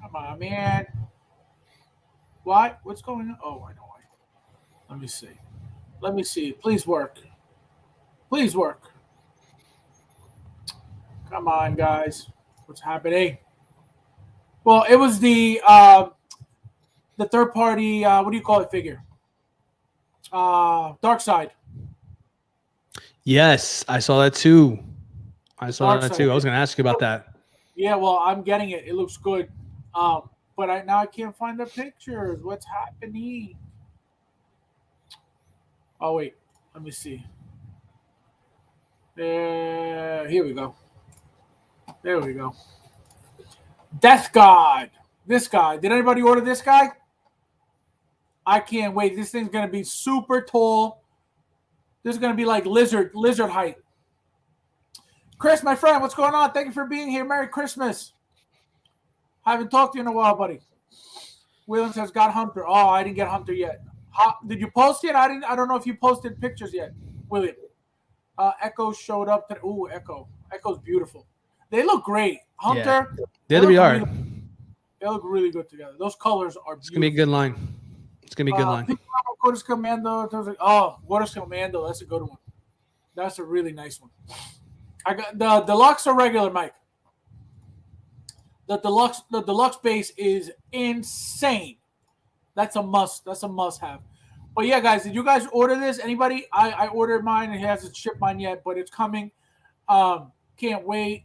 Speaker 1: Come on, man. What? What's going on? Oh, I know why. Let me see. Let me see. Please work. Please work. Come on, guys. What's happening? Well, it was the third party. What do you call it? Figure. Dark Side.
Speaker 2: Yes, I saw that too. I saw
Speaker 1: Dark
Speaker 2: that
Speaker 1: Side.
Speaker 2: too. I was going to ask you about that.
Speaker 1: Yeah, well, I'm getting it. It looks good. But now I can't find the pictures. What's happening? Oh wait, let me see. Here we go. There we go. Death God. This guy. Did anybody order this guy? I can't wait. This thing's gonna be super tall. This is gonna be like lizard height. Chris, my friend, what's going on? Thank you for being here. Merry Christmas. I haven't talked to you in a while, buddy. Williams has got Hunter. Oh, I didn't get Hunter yet. Did you post it? I don't know if you posted pictures yet, William. Echo showed up. Ooh, Echo. Echo's beautiful. They look great. Hunter.
Speaker 2: Yeah. They're the yard.
Speaker 1: They look really good together. Those colors are beautiful.
Speaker 2: It's gonna be a good line. It's gonna be a good line.
Speaker 1: Waters Commando. Oh, Waters Commando. That's a good one. That's a really nice one. I got the deluxe or regular, Mike. The deluxe base is insane. That's a must. That's a must have. But yeah, guys, did you guys order this? Anybody? I ordered mine and it hasn't shipped mine yet, but it's coming. Can't wait.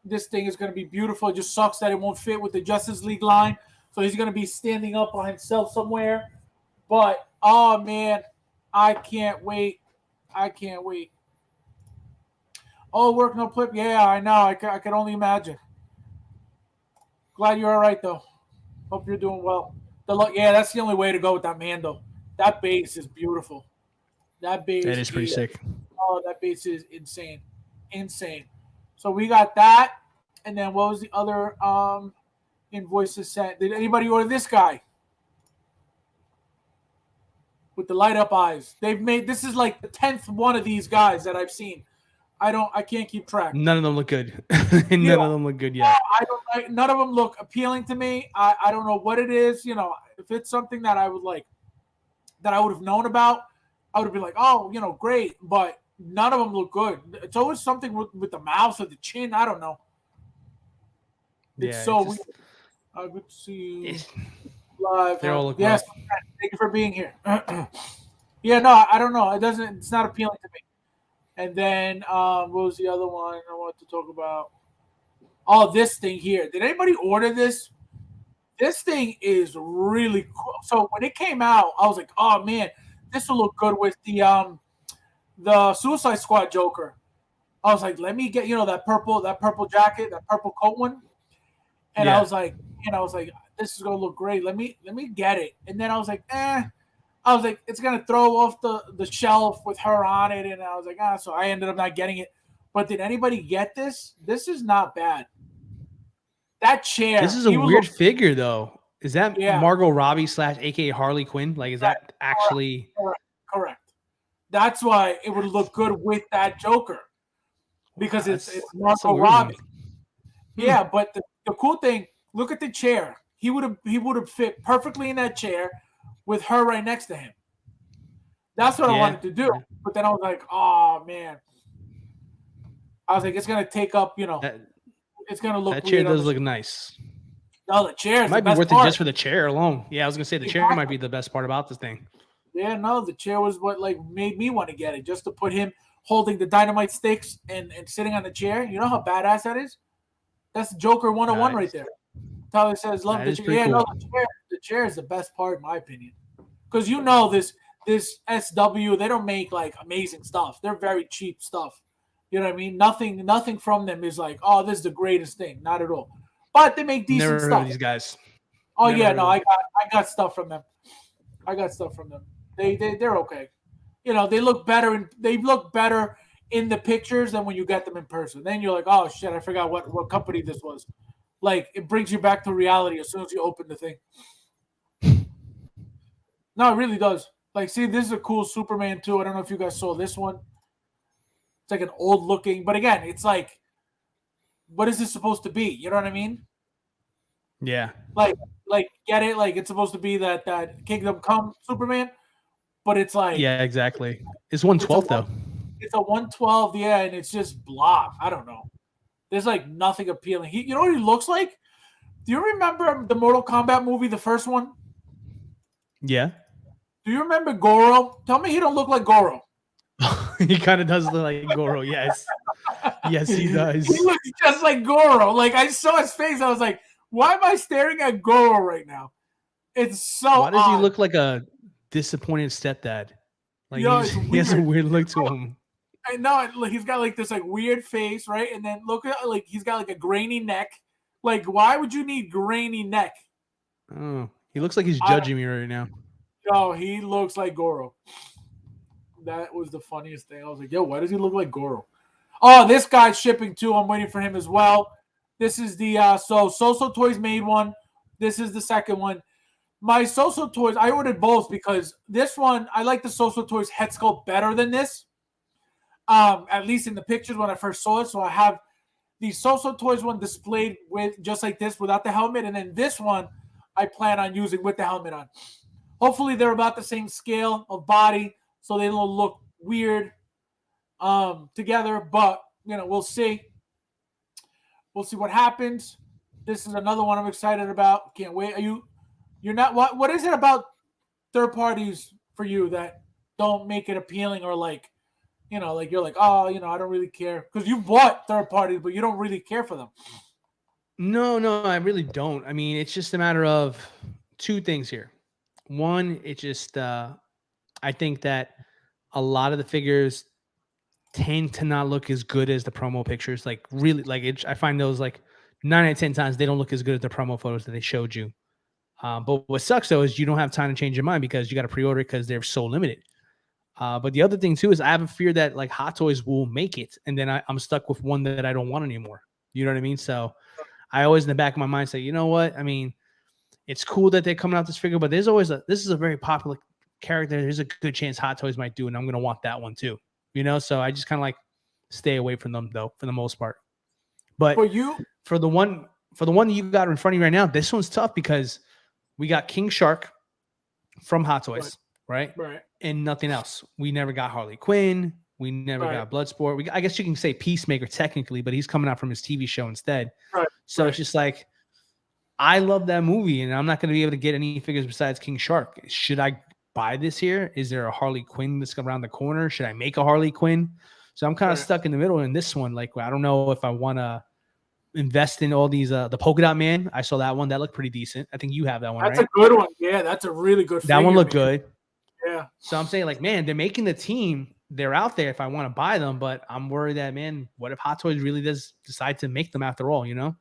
Speaker 1: This thing is going to be beautiful. It just sucks that it won't fit with the Justice League line. So he's going to be standing up on himself somewhere. But, oh, man, I can't wait. I can't wait. Oh, work no clip. Yeah, I know. I can only imagine. Glad you're all right, though. Hope you're doing well. Yeah, that's the only way to go with that Mando. That base is beautiful. That base.
Speaker 2: That is pretty sick.
Speaker 1: Oh, that base is insane. Insane. So we got that. And then what was the other invoices sent? Did anybody order this guy? With the light up eyes. This is like the 10th one of these guys that I've seen. I can't keep track.
Speaker 2: None of them look good. None of them look good yet.
Speaker 1: None of them look appealing to me. I don't know what it is. You know, if it's something that I would like, that I would have known about, I would have been like, oh, great. But none of them look good. It's always something with the mouth or the chin. I don't know. It's weird. Good to see you live.
Speaker 2: They all look
Speaker 1: yes.
Speaker 2: rough.
Speaker 1: Thank you for being here. Yeah, no, I don't know. It's not appealing to me. And then what was the other one I wanted to talk about? Oh, this thing here. Did anybody order this? This thing is really cool. So when it came out, I was like, oh man, this will look good with the Suicide Squad Joker. I was like, let me get that purple jacket, that purple coat one. And I was like, this is gonna look great. Let me get it. And then I was like, I was like, it's gonna throw off the shelf with her on it, and I was like, so I ended up not getting it. But did anybody get this? This is not bad. That chair.
Speaker 2: This is a weird figure, though. Is that Margot Robbie / AKA Harley Quinn? Like, is that actually
Speaker 1: correct? That's why it would look good with that Joker, because it's Margot Robbie. Yeah, but the cool thing, look at the chair. He would have fit perfectly in that chair with her right next to him. That's what I wanted to do. But then I was like, oh man. I was like, it's gonna take up, it's gonna look.
Speaker 2: That chair does look nice.
Speaker 1: No, the chair
Speaker 2: might be worth it just for the chair alone. Yeah, I was gonna say the chair might be the best part about this thing.
Speaker 1: Yeah, no, the chair was what made me want to get it, just to put him holding the dynamite sticks and sitting on the chair. You know how badass that is? That's Joker 101 right there. Tyler says, love the chair. Yeah, cool. No, the chair is the best part, in my opinion. Because this SW, they don't make amazing stuff. They're very cheap stuff. You know what I mean? Nothing from them is like, oh, this is the greatest thing. Not at all. but they make decent
Speaker 2: Never heard
Speaker 1: stuff.
Speaker 2: of these guys.
Speaker 1: Oh
Speaker 2: Never
Speaker 1: yeah,
Speaker 2: heard
Speaker 1: no,
Speaker 2: of
Speaker 1: I got stuff from them. They're okay. You know, they look better in the pictures than when you get them in person. Then you're like, oh shit, I forgot what company this was. Like it brings you back to reality as soon as you open the thing. No, it really does. Like, see, this is a cool Superman too. I don't know if you guys saw this one. It's like an old looking, but again, it's like, what is this supposed to be? You know what I mean?
Speaker 2: Yeah.
Speaker 1: Like get it? Like it's supposed to be that Kingdom Come Superman, but it's like
Speaker 2: Yeah, exactly. It's 112 though.
Speaker 1: It's a 112, yeah, and it's just blah. I don't know. There's like nothing appealing. You know what he looks like? Do you remember the Mortal Kombat movie, the first one?
Speaker 2: Yeah.
Speaker 1: Do you remember Goro? Tell me he don't look like Goro.
Speaker 2: He kind of does look like Goro. Yes. Yes, he does.
Speaker 1: He looks just like Goro. Like I saw his face, I was like, why am I staring at Goro right now? It's so
Speaker 2: Why does
Speaker 1: odd.
Speaker 2: he look like a disappointed stepdad? Like
Speaker 1: Yo,
Speaker 2: he has a weird look to him.
Speaker 1: I know he's got like this like weird face, right? And then look at like he's got like a grainy neck. Like, why would you need grainy neck?
Speaker 2: Oh, he looks like he's judging me right now.
Speaker 1: Yo, he looks like Goro. That was the funniest thing. I was like, yo, why does he look like Goro? Oh, this guy's shipping too. I'm waiting for him as well. This is the Soso Toys made one. This is the second one. My Soso Toys, I ordered both because this one, I like the Soso Toys head sculpt better than this. At least in the pictures when I first saw it. So I have the Soso Toys one displayed with just like this without the helmet, and then this one I plan on using with the helmet on. Hopefully they're about the same scale of body, so they don't look weird together. But you know, we'll see. We'll see what happens. This is another one I'm excited about. Can't wait. You're not what is it about third parties for you that don't make it appealing, or like, you know, like you're like, oh, you know, I don't really care, because you bought third parties, but you don't really care for them.
Speaker 2: No, I really don't. I mean, it's just a matter of two things here. One, it just I think that a lot of the figures tend to not look as good as the promo pictures. Like really, like I find those like 9 out of 10 times they don't look as good as the promo photos that they showed you. But what sucks though is you don't have time to change your mind because you got to pre-order because they're so limited. But the other thing too is I have a fear that like Hot Toys will make it, and then I'm stuck with one that I don't want anymore. You know what I mean? So I always in the back of my mind say, you know what? I mean, it's cool that they're coming out this figure, but there's always this is a very popular character. There's a good chance Hot Toys might do, and I'm gonna want that one too. You know, so I just kind of like stay away from them though for the most part. But for the one you got in front of you right now, this one's tough because we got King Shark from Hot Toys, right? And nothing else. We never got Harley Quinn. We never got Bloodsport. I guess you can say Peacemaker technically, but he's coming out from his TV show instead. So it's just like, I love that movie, and I'm not going to be able to get any figures besides King Shark. Should I buy this here? Is there a Harley Quinn that's around the corner? Should I make a Harley Quinn? So I'm kind of stuck in the middle in this one. Like, I don't know if I want to invest in all these. The Polka Dot Man, I saw that one. That looked pretty decent. I think you have that one,
Speaker 1: That's
Speaker 2: right?
Speaker 1: a good one. Yeah, that's a really good
Speaker 2: That one looked good.
Speaker 1: Yeah.
Speaker 2: So I'm saying, like, man, they're making the team. They're out there if I want to buy them, but I'm worried that, man, what if Hot Toys really does decide to make them after all, you know?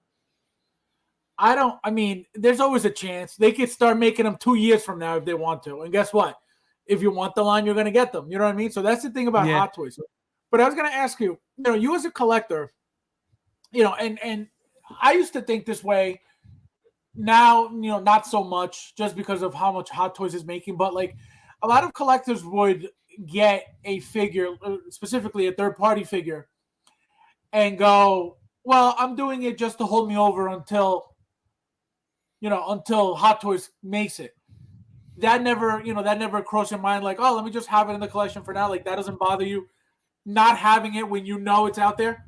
Speaker 1: I mean, there's always a chance. They could start making them 2 years from now if they want to. And guess what? If you want the line, you're going to get them. You know what I mean? So that's the thing about Hot Toys. But I was going to ask you, you know, you as a collector, you know, and I used to think this way. Now, you know, not so much just because of how much Hot Toys is making. But, like, a lot of collectors would get a figure, specifically a third-party figure, and go, well, I'm doing it just to hold me over until Hot Toys makes it. That never crossed your mind, like, oh, let me just have it in the collection for now. Like, that doesn't bother you, not having it when you know it's out there?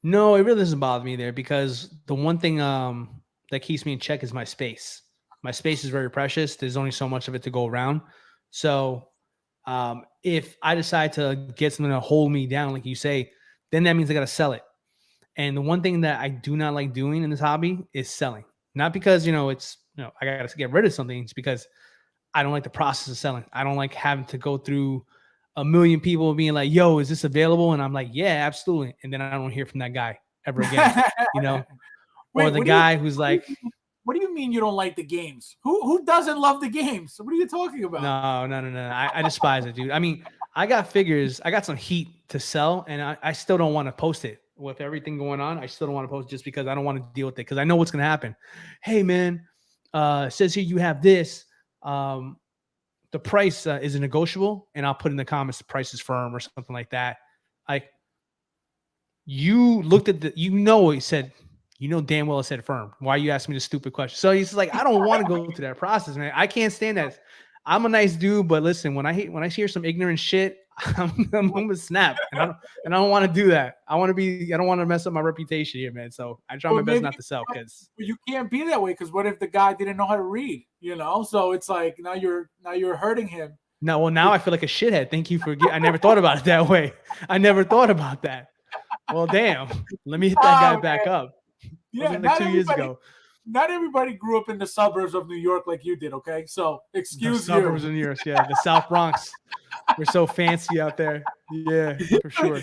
Speaker 2: No, it really doesn't bother me there, because the one thing that keeps me in check is my space. My space is very precious. There's only so much of it to go around. So if I decide to get something to hold me down, like you say, then that means I got to sell it. And the one thing that I do not like doing in this hobby is selling. Not because, I got to get rid of something. It's because I don't like the process of selling. I don't like having to go through a million people being like, yo, is this available? And I'm like, yeah, absolutely. And then I don't hear from that guy ever again, or
Speaker 1: Wait,
Speaker 2: the guy who's like,
Speaker 1: what do you mean you don't like the games? Who doesn't love the games? What are you talking about?
Speaker 2: no. I despise it, dude. I mean, I got figures. I got some heat to sell, and I still don't want to post it with everything going on. I still don't want to post just because I don't want to deal with it because I know what's going to happen. Hey, man, it says here you have this. The price is negotiable, and I'll put in the comments the price is firm or something like that. Like, you looked at he said, damn well it said firm. Why are you asking me this stupid question? So he's like, I don't want to go through that process, man. I can't stand that. I'm a nice dude, but listen, when I hear some ignorant shit, I'm gonna snap, and I don't want to do that. I don't want to mess up my reputation here, man. So I try my best not to sell because
Speaker 1: you can't be that way. Because what if the guy didn't know how to read? So it's like now you're hurting him.
Speaker 2: No, well, now I feel like a shithead. Thank you for. I never thought about it that way. I never thought about that. Well, damn. Let me hit that guy back up.
Speaker 1: Yeah,
Speaker 2: like 2 years ago.
Speaker 1: Not everybody grew up in the suburbs of New York like you did. Okay, so excuse
Speaker 2: the suburbs of New York, yeah, the South Bronx. We're so fancy out there. Yeah, for sure.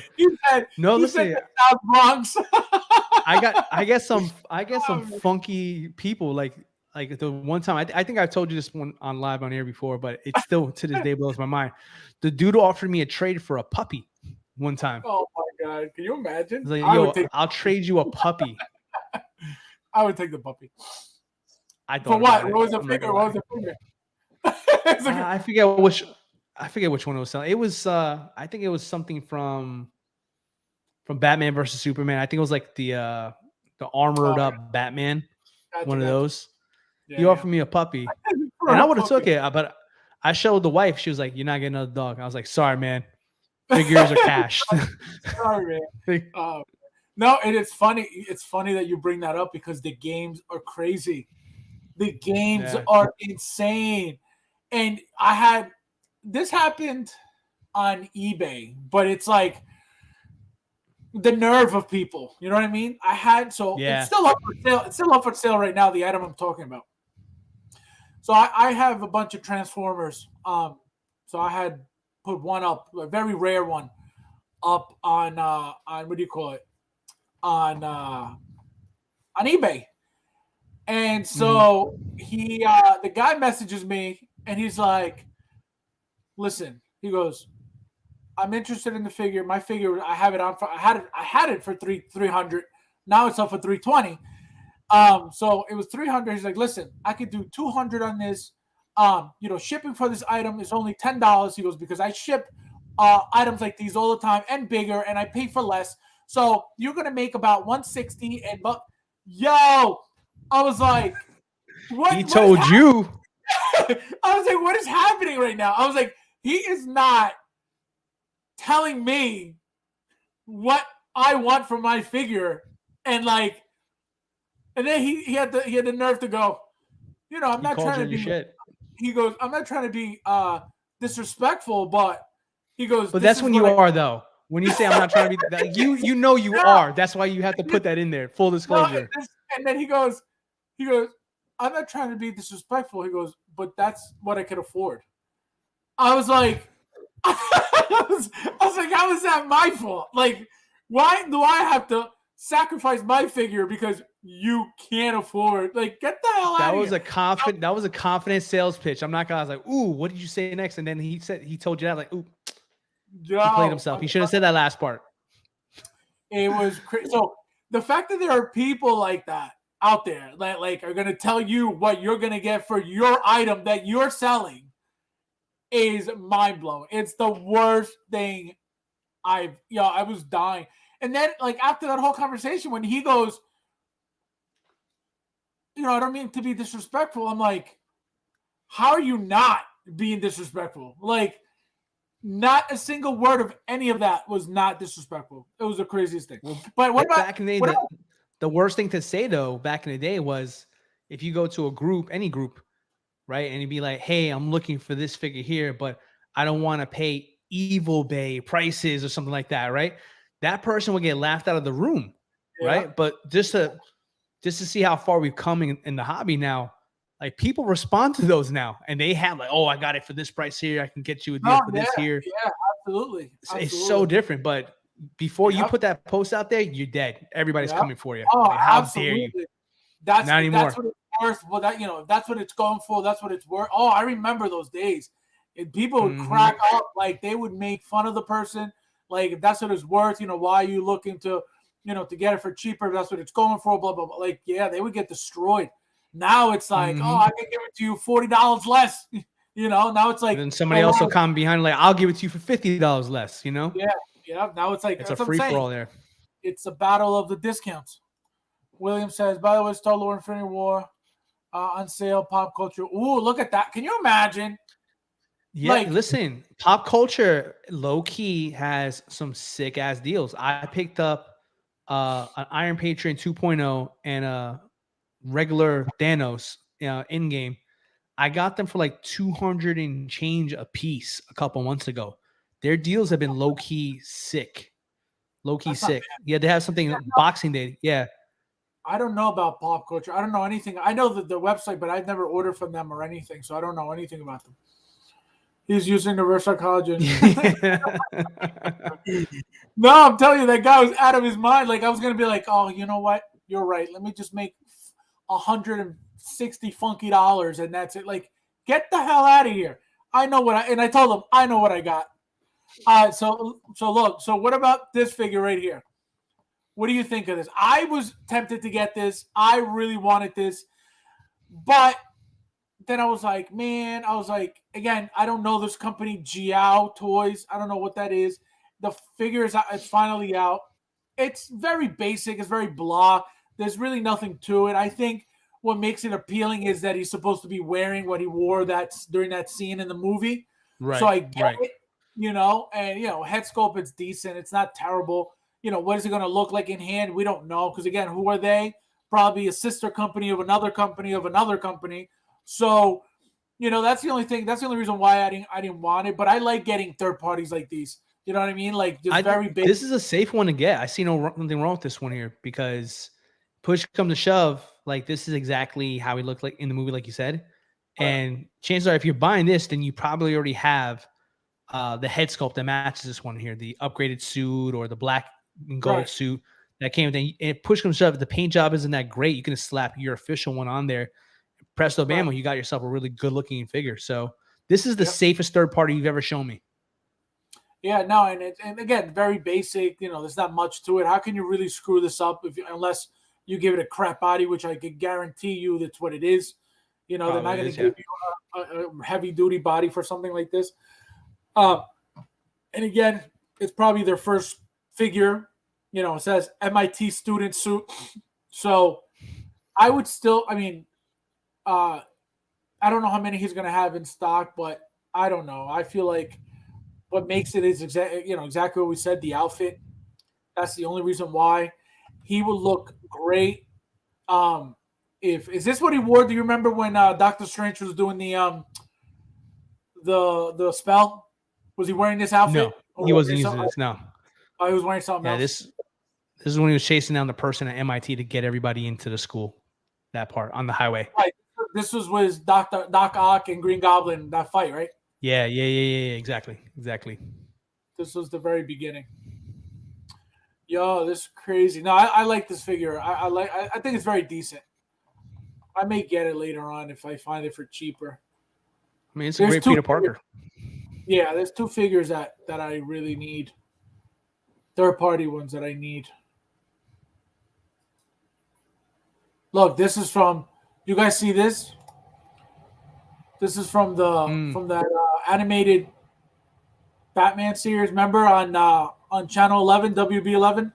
Speaker 1: Listen, South Bronx.
Speaker 2: I get some funky people like the one time I think I've told you this one on live on air before, but it still to this day blows my mind. The dude offered me a trade for a puppy one time.
Speaker 1: Oh my God, can you imagine?
Speaker 2: Like, I'll trade you a puppy.
Speaker 1: I would take the puppy.
Speaker 2: I thought
Speaker 1: for what? What was the figure?
Speaker 2: I forget which one it was selling. It was I think it was something from Batman versus Superman. I think it was like the armored up Batman. One of those. Yeah, he offered me a puppy, and I would have took it, but I showed the wife. She was like, "You're not getting another dog." I was like, "Sorry, man. Figures are cashed."
Speaker 1: Sorry, man. No, and it's funny. It's funny that you bring that up because the games are crazy. The games are insane. And this happened on eBay, but it's like the nerve of people. You know what I mean? It's still up for sale. It's still up for sale right now, the item I'm talking about. So I have a bunch of Transformers. So I had put one up, a very rare one, up on what do you call it? On eBay. And so the guy messages me and he's like, listen, he goes, I'm interested in the figure. My figure, I have it on for, I had it for 300. Now it's up for 320. So it was 300. He's like, listen, I could do 200 on this. Shipping for this item is only $10. He goes, because I ship items like these all the time and bigger, and I pay for less. So you're gonna make about 160. I was like, what?
Speaker 2: He told you.
Speaker 1: I was like, what is happening right now? I was like, he is not telling me what I want from my figure, and then he had the nerve to go, I'm not trying to be shit. He goes, I'm not trying to be disrespectful, but he goes,
Speaker 2: but that's when you are though. When you say I'm not trying to be, you are. That's why you have to put that in there. Full disclosure.
Speaker 1: And then he goes, I'm not trying to be disrespectful. He goes, but that's what I could afford. I was like, how is that my fault? Like, why do I have to sacrifice my figure because you can't afford? Like, get the hell out of here.
Speaker 2: That was a confident sales pitch. I'm not gonna. I was like, ooh, what did you say next? And then he told you that, like, ooh. He played himself. He should have said that last part.
Speaker 1: It was crazy. So the fact that there are people like that out there that are going to tell you what you're going to get for your item that you're selling is mind blowing. It's the worst thing I was dying. And then after that whole conversation, when he goes, I don't mean to be disrespectful. I'm like, how are you not being disrespectful? Not a single word of any of that was not disrespectful. It was the craziest thing. But what about
Speaker 2: back in the day? The worst thing to say though, back in the day, was if you go to a group, any group, right, and you'd be like, "Hey, I'm looking for this figure here, but I don't want to pay Evil Bay prices or something like that," right? That person would get laughed out of the room, right? But just to see how far we've come in the hobby now. People respond to those now, and they have I got it for this price here. I can get you a deal for this here.
Speaker 1: Yeah, absolutely.
Speaker 2: It's so different. But before you put that post out there, you're dead. Everybody's coming for you.
Speaker 1: Oh,
Speaker 2: how dare you?
Speaker 1: That's
Speaker 2: Not anymore.
Speaker 1: that's what it's worth. Well, that if that's what it's going for, that's what it's worth. Oh, I remember those days. And people would crack up, like they would make fun of the person. Like if that's what it's worth, why are you looking to, to get it for cheaper? If that's what it's going for, blah blah blah. Like yeah, they would get destroyed. Now it's like, oh, I can give it to you $40 less. Now it's like,
Speaker 2: and then somebody else will come behind, like, I'll give it to you for $50 less.
Speaker 1: Yeah. Now it's like
Speaker 2: it's a free for all there.
Speaker 1: It's a battle of the discounts. William says, by the way, Star Wars Infinity War on sale, pop culture. Ooh, look at that. Can you imagine?
Speaker 2: Yeah, listen, pop culture low key has some sick ass deals. I picked up an Iron Patriot 2.0 and a regular Thanos in game. I got them for like 200 and change a piece a couple months ago. Their deals have been low key sick. Low key sick. Yeah, they have something Boxing Day. Yeah.
Speaker 1: I don't know about pop culture. I don't know anything. I know the website, but I've never ordered from them or anything, so I don't know anything about them. He's using reverse psychology. No, I'm telling you, that guy was out of his mind. Like I was gonna be like, oh, you know what? You're right. Let me just make $160 funky dollars, and that's it. Like, get the hell out of here. I know what I told him I know what I got. So look. So what about this figure right here? What do you think of this? I was tempted to get this. I really wanted this, but then I was like, again, I don't know this company, Jiao Toys. I don't know what that is. The figure it's finally out. It's very basic. It's very blah. There's really nothing to it. I think what makes it appealing is that he's supposed to be wearing what he wore during that scene in the movie.
Speaker 2: Right.
Speaker 1: So I get it, and head sculpt, it's decent. It's not terrible. What is it going to look like in hand? We don't know. Because again, who are they? Probably a sister company of another company of another company. So, that's the only thing. That's the only reason why I didn't want it. But I like getting third parties like these. You know what I mean? Like just very big.
Speaker 2: This is a safe one to get. I see nothing wrong with this one here because push comes to shove, like this is exactly how he looked like in the movie, like you said. Right. And chances are, if you're buying this, then you probably already have the head sculpt that matches this one here, the upgraded suit or the black and gold suit that came with it. And push comes to shove, if the paint job isn't that great, you can just slap your official one on there. Presto bammo, you got yourself a really good looking figure. So this is the safest third party you've ever shown me.
Speaker 1: Yeah, no, and again, very basic. There's not much to it. How can you really screw this up unless you give it a crap body, which I can guarantee you that's what it is. They're not going to give you a heavy duty body for something like this. And again, it's probably their first figure. It says MIT student suit. So I would still, I don't know how many he's going to have in stock, but I don't know. I feel like what makes it is exactly what we said, the outfit. That's the only reason why. He would look great. Is this what he wore? Do you remember when Doctor Strange was doing the spell? Was he wearing this outfit?
Speaker 2: No, he wasn't using this. No.
Speaker 1: Oh, he was wearing something else.
Speaker 2: This is when he was chasing down the person at MIT to get everybody into the school. That part on the highway.
Speaker 1: Right. This was with Doc Ock and Green Goblin, that fight, right?
Speaker 2: Yeah. Exactly.
Speaker 1: This was the very beginning. Yo, this is crazy. No, I like this figure. I think it's very decent. I may get it later on if I find it for cheaper.
Speaker 2: It's a great Peter Parker.
Speaker 1: Yeah, there's two figures that I really need. Third party ones that I need. Look, this is from. You guys see this? This is from that animated Batman series. Remember on Channel 11, WB 11?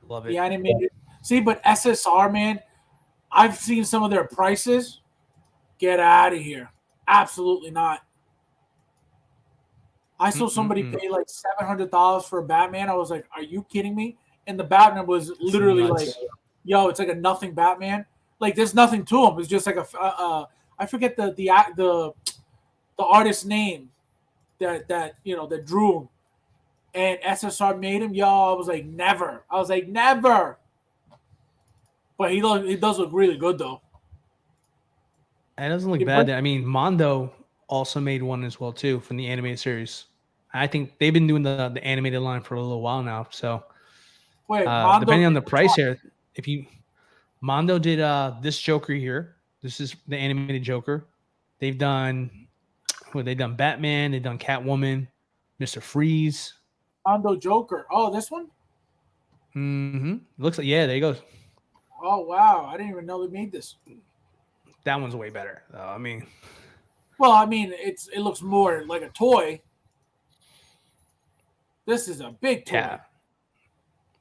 Speaker 2: Love it.
Speaker 1: The animated. See, but SSR, man, I've seen some of their prices. Get out of here. Absolutely not. I saw somebody pay like $700 for a Batman. I was like, are you kidding me? And the Batman was literally like, yo, it's like a nothing Batman. Like there's nothing to him. It's just like I forget the artist's name that drew him. And SSR made him. Yo, I was like, never. But he does look really good though.
Speaker 2: It doesn't look bad. Mondo also made one as well too from the animated series. I think they've been doing the animated line for a little while now. So
Speaker 1: Wait, Mondo
Speaker 2: Depending on
Speaker 1: did
Speaker 2: the price
Speaker 1: what?
Speaker 2: here, if you Mondo did this Joker here. This is the animated Joker. They've done they've done Batman, they've done Catwoman, Mr. Freeze.
Speaker 1: Mondo Joker. Oh, this one?
Speaker 2: Mm-hmm. Looks like there you go.
Speaker 1: Oh wow, I didn't even know they made this.
Speaker 2: That one's way better. I mean,
Speaker 1: Well, I mean, it looks more like a toy. This is a big toy.
Speaker 2: yeah,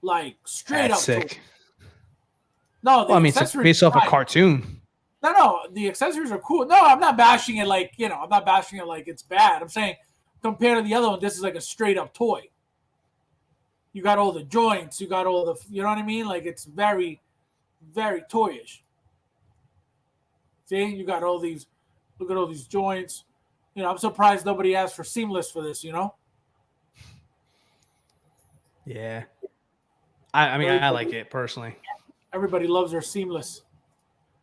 Speaker 1: Like straight
Speaker 2: that's
Speaker 1: up
Speaker 2: sick.
Speaker 1: toy. No, the
Speaker 2: Well, I mean, it's
Speaker 1: accessories
Speaker 2: based off a
Speaker 1: right.
Speaker 2: cartoon.
Speaker 1: No, the accessories are cool. No, I'm not bashing it like, I'm not bashing it like it's bad. I'm saying compared to the other one, this is like a straight up toy. You got all the joints, you got all the, you know what I mean? Like it's very, very toyish. See, you got all these, look at all these joints. I'm surprised nobody asked for seamless for this,
Speaker 2: Yeah. I mean, I like it personally.
Speaker 1: Everybody loves their seamless.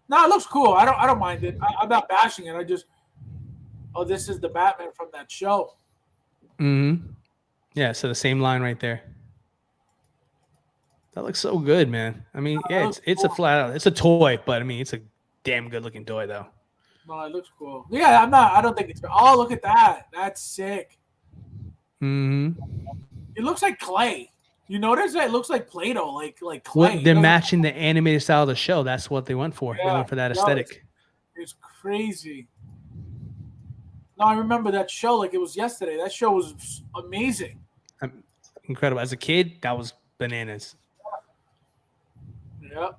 Speaker 1: No, it looks cool. I don't mind it. I'm not bashing it. This is the Batman from that show.
Speaker 2: Mm-hmm. Yeah, so the same line right there. That looks so good, man. I mean, yeah, it's
Speaker 1: cool.
Speaker 2: a flat out. It's a toy, but I mean, it's a damn good looking toy though.
Speaker 1: No, it looks cool. Yeah, I don't think it's. Oh, look at that. That's sick.
Speaker 2: Mm-hmm.
Speaker 1: It looks like clay. You notice that it looks like Play-Doh, like clay.
Speaker 2: Well, they're matching the animated style of the show. That's what they went for.
Speaker 1: Yeah,
Speaker 2: They went for that aesthetic.
Speaker 1: It's crazy. No, I remember that show like it was yesterday. That show was amazing.
Speaker 2: Incredible. As a kid, that was bananas.
Speaker 1: Yep.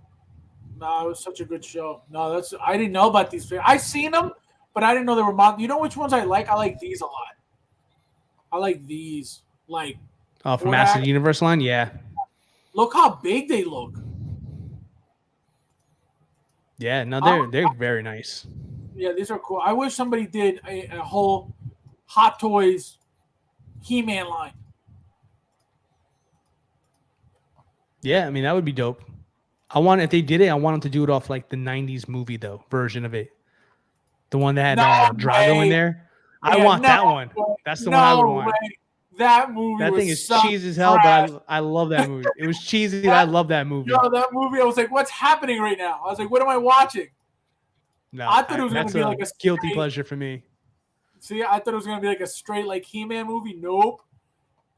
Speaker 1: No, it was such a good show. No, I didn't know about these. I seen them, but I didn't know they were. You know which ones I like? I like these a lot. I like these. Like.
Speaker 2: Oh, from Master Universe line, yeah.
Speaker 1: Look how big they look.
Speaker 2: Yeah, no, they're very nice.
Speaker 1: Yeah, these are cool. I wish somebody did a whole Hot Toys He-Man line.
Speaker 2: Yeah, I mean that would be dope. If they did it, I want them to do it off like the '90s movie though version of it, the one that had Drago in there. Yeah, I want that one. That's the one I would want.
Speaker 1: That movie.
Speaker 2: That thing is cheesy as hell, but I love that movie. It was cheesy, but I love that movie.
Speaker 1: Yo, that movie, I was like, "What's happening right now?" I was like, "What am I watching?"
Speaker 2: No,
Speaker 1: I thought it was going to be like a
Speaker 2: guilty pleasure for me.
Speaker 1: See, I thought it was going to be like a straight like He-Man movie. Nope.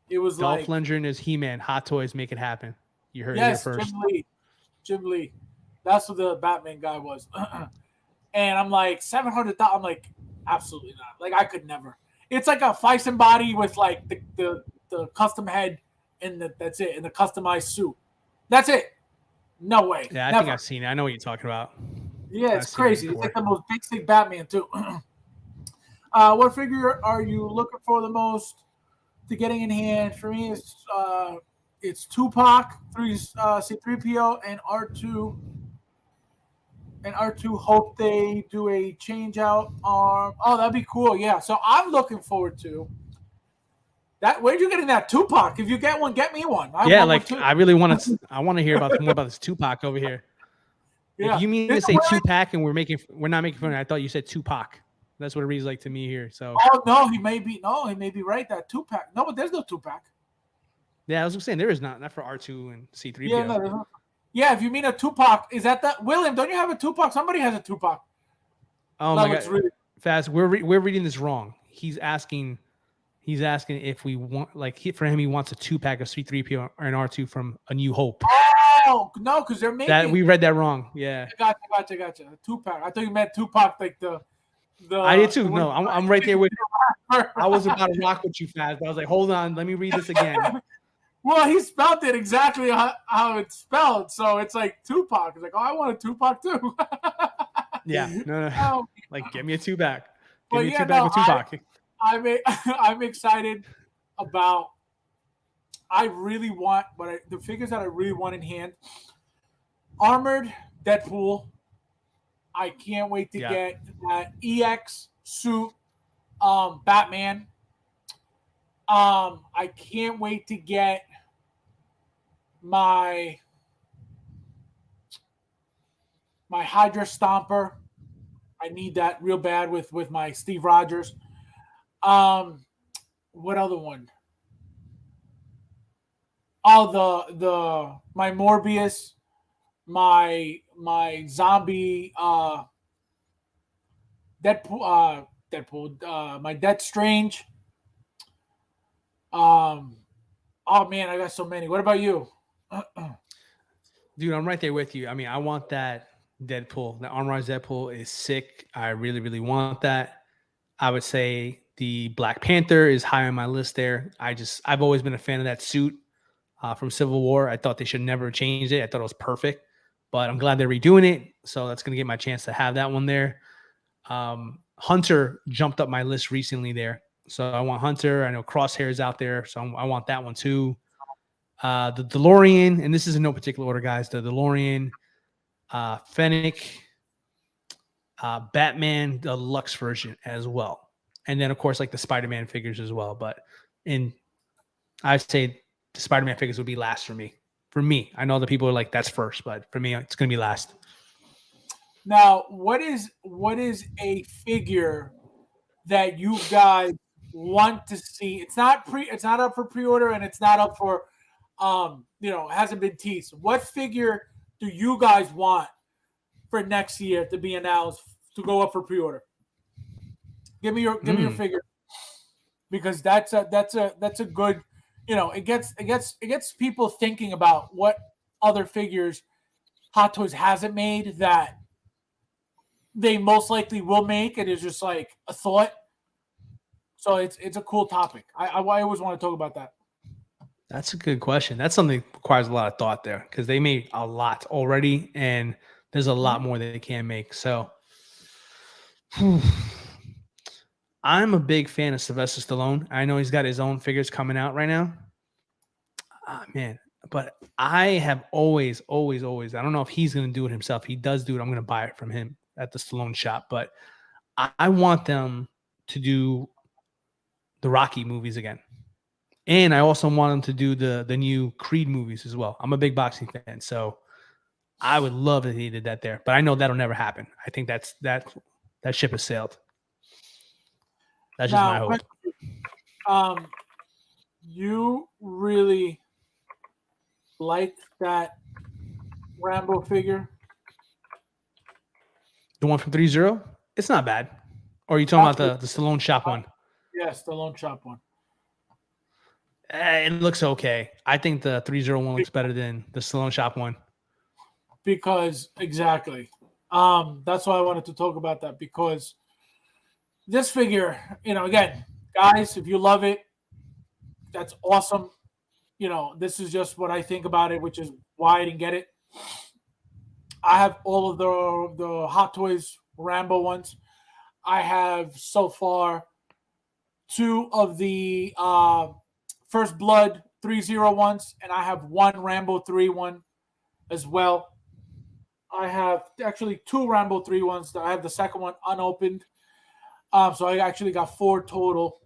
Speaker 1: It was
Speaker 2: Dolph Lundgren and his He-Man. Hot Toys make it happen. You heard it here first.
Speaker 1: Jim Lee. That's what the Batman guy was. And I'm like, $700. I'm like, absolutely not. Like, I could never. It's like a Fison body with like the custom head and that's it, and the customized suit. That's it. No way.
Speaker 2: Yeah, I think I've seen it. I know what you're talking about.
Speaker 1: Yeah, it's crazy. It's like the most basic Batman too. What figure are you looking for the most to getting in hand? For me, it's Tupac, C3PO, and R2. And R2 hope they do a change out arm. Oh, that'd be cool. Yeah. So I'm looking forward to that. Where'd you getting that Tupac? If you get one, get me one.
Speaker 2: I really want to. I want to hear more about this Tupac over here. Yeah. If you mean to say Tupac and we're not making fun of it, I thought you said Tupac. That's what it reads like to me here. So.
Speaker 1: Oh no, he may be right. That Tupac. No, but there's no Tupac.
Speaker 2: Yeah, I was saying there is not for R2 and C3PO.
Speaker 1: Yeah, no. Yeah, if you mean a Tupac, is that William? Don't you have a Tupac? Somebody has a Tupac.
Speaker 2: Oh my God! Really... Fast, we're reading this wrong. He's asking if we want for him. He wants a 2-pack of C3PO and R2 from A New Hope.
Speaker 1: Oh no, because they're making
Speaker 2: that. We read that wrong. Yeah.
Speaker 1: Gotcha. A 2-pack. I thought you meant Tupac like the.
Speaker 2: I did too. No, I'm right there with. I was about to rock with you, Fast. But I was like, hold on, let me read this again.
Speaker 1: Well, he spelled it exactly how it's spelled, so it's like Tupac. It's like, oh, I want a Tupac too.
Speaker 2: Yeah, no. Like, give me a 2-pack. Give me a 2-pack with Tupac.
Speaker 1: I'm excited about. I really want, the figures that I really want in hand. Armored Deadpool. I can't wait to get that EX suit, Batman. I can't wait to get my Hydra Stomper. I need that real bad with my Steve Rogers. What other one? my Morbius, my zombie my Death Strange. Um, oh man, I got so many. What about you?
Speaker 2: Dude, I'm right there with you. I mean, I want that Deadpool. The Armorized Deadpool is sick. I really, really want that. I would say the Black Panther is high on my list there. I've always been a fan of that suit from Civil War. I thought they should never change it. I thought it was perfect, but I'm glad they're redoing it. So that's going to get my chance to have that one there. Hunter jumped up my list recently there. So I want Hunter. I know Crosshair's out there. So I want that one too. The DeLorean, and this is in no particular order, guys. The DeLorean, Fennec, Batman Deluxe version as well. And then, of course, like the Spider-Man figures as well. But I'd say the Spider-Man figures would be last for me. For me, I know the people are like, that's first, but for me, it's going to be last.
Speaker 1: Now, what is a figure that you guys want to see? It's not up for pre-order, and it's not up for hasn't been teased. What figure do you guys want for next year to be announced to go up for pre-order? Give me your figure, because that's a good, it gets people thinking about what other figures Hot Toys hasn't made that they most likely will make, and it's just like a thought. So it's a cool topic. I always want to talk about that.
Speaker 2: That's a good question. That's something that requires a lot of thought there, because they made a lot already, and there's a lot more that they can make. So I'm a big fan of Sylvester Stallone. I know he's got his own figures coming out right now. Man, but I have always, I don't know if he's going to do it himself. He does do it. I'm going to buy it from him at the Stallone shop. But I want them to do the Rocky movies again. And I also want them to do the new Creed movies as well. I'm a big boxing fan, so I would love if he did that there. But I know that'll never happen. I think that ship has sailed. That's just my
Speaker 1: hope. You really like that Rambo figure?
Speaker 2: The one from 3-0? It's not bad. Or are you talking about the Stallone shop one?
Speaker 1: Yes, the Stallone shop one.
Speaker 2: It looks okay. I think the 3-0 one looks better than the Stallone shop one.
Speaker 1: Because exactly. That's why I wanted to talk about that, because this figure, again, guys, if you love it, that's awesome. This is just what I think about it, which is why I didn't get it. I have all of the Hot Toys Rambo ones. I have so far 2 of the First Blood 3-0 ones, and I have 1 Rambo 3 one as well. I have actually 2 Rambo 3 ones. I have the second one unopened. So I actually got 4 total.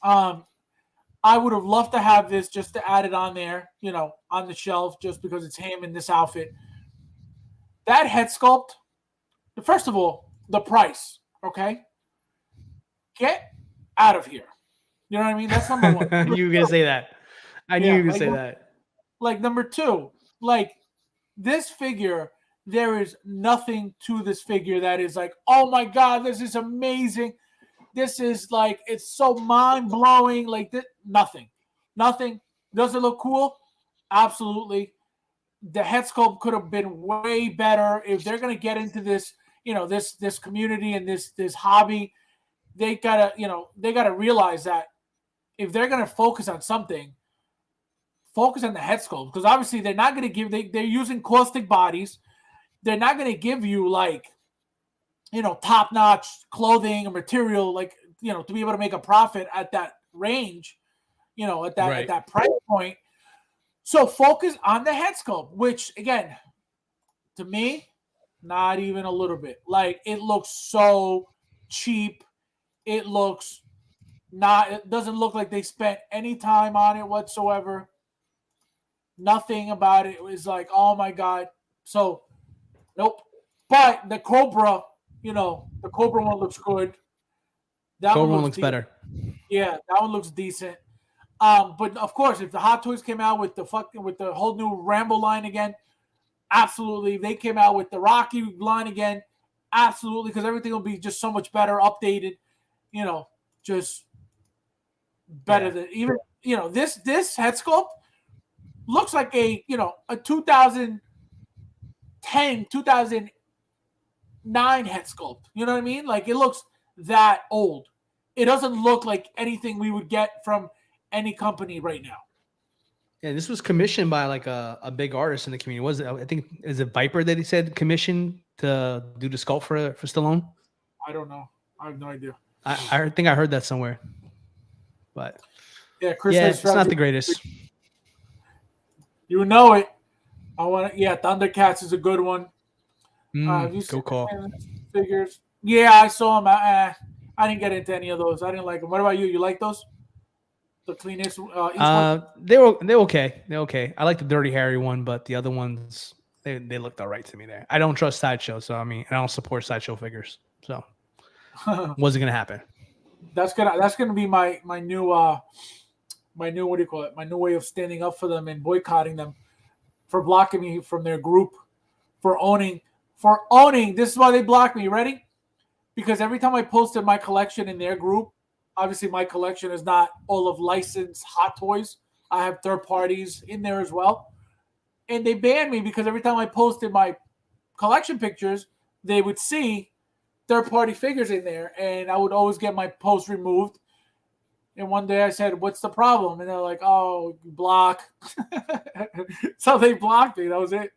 Speaker 1: I would have loved to have this just to add it on there, on the shelf, just because it's him in this outfit. That head sculpt, first of all, the price, okay? Get out of here. You know what I mean? That's number 1.
Speaker 2: You were going to say that. I knew you were going to say that.
Speaker 1: Like, number 2, like, this figure, there is nothing to this figure that is like, oh my God, this is amazing. This is like, it's so mind-blowing. Like, nothing. Does it look cool? Absolutely. The head sculpt could have been way better. If they're going to get into this, this community and this hobby, they gotta realize that if they're going to focus on something, focus on the head sculpt, because obviously they're not going to give, they're using caustic bodies. They're not going to give you like, top-notch clothing or material, like, to be able to make a profit at that range, at that price point. So focus on the head sculpt, which, again, to me, not even a little bit. Like, it looks so cheap. It doesn't look like they spent any time on it whatsoever. Nothing about it was like, oh my God. So, nope. But the Cobra, the Cobra one looks good.
Speaker 2: That Cobra one looks better.
Speaker 1: Yeah, that one looks decent. But of course, if the Hot Toys came out with the whole new Rambo line again, absolutely. If they came out with the Rocky line again, absolutely, because everything will be just so much better, updated. Just better than even this head sculpt looks like a 2010 2009 head sculpt. You know what I mean? Like it looks that old. It doesn't look like anything we would get from any company right now.
Speaker 2: Yeah, this was commissioned by like a big artist in the community. Was it? I think is it Viper that he said commissioned to do the sculpt for Stallone?
Speaker 1: I don't know. I have no idea.
Speaker 2: I think I heard that somewhere. But
Speaker 1: yeah, Chris,
Speaker 2: it's not the greatest.
Speaker 1: You know it. Thundercats is a good one.
Speaker 2: Have you seen call
Speaker 1: figures? Yeah, I saw them. I didn't get into any of those. I didn't like them. What about you? You like those? The cleanest.
Speaker 2: They're okay. They're okay. I like the Dirty Harry one, but the other ones they looked all right to me there. I don't trust Sideshow, so I don't support Sideshow figures. So wasn't gonna happen.
Speaker 1: That's gonna be my new what do you call it? My new way of standing up for them and boycotting them for blocking me from their group for owning. This is why they block me. Ready? Because every time I posted my collection in their group, obviously my collection is not all of licensed Hot Toys. I have third parties in there as well. And they banned me because every time I posted my collection pictures, they would see third-party figures in there, and I would always get my post removed. And one day I said, "What's the problem?" And they're like, "Oh, block." So they blocked me. That was it.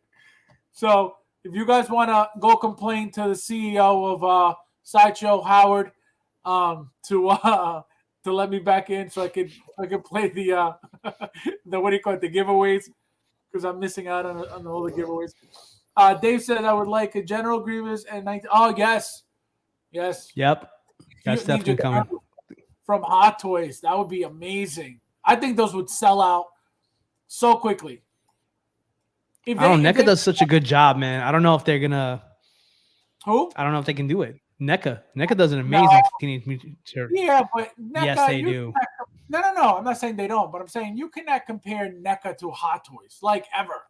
Speaker 1: So if you guys want to go complain to the CEO of Sideshow, Howard, to let me back in so I could play the what do you call it, the giveaways, because I'm missing out on all the giveaways. Dave said I would like a General Grievous and oh yes.
Speaker 2: Yep, that's definitely coming
Speaker 1: from Hot Toys. That would be amazing. I think those would sell out so quickly.
Speaker 2: NECA does such a good job, man. I don't know if they're gonna.
Speaker 1: Who?
Speaker 2: I don't know if they can do it. NECA does an amazing Teenage Mutant Turtles.
Speaker 1: Yeah, but NECA,
Speaker 2: yes, they do.
Speaker 1: No. I'm not saying they don't, but I'm saying you cannot compare NECA to Hot Toys, like ever.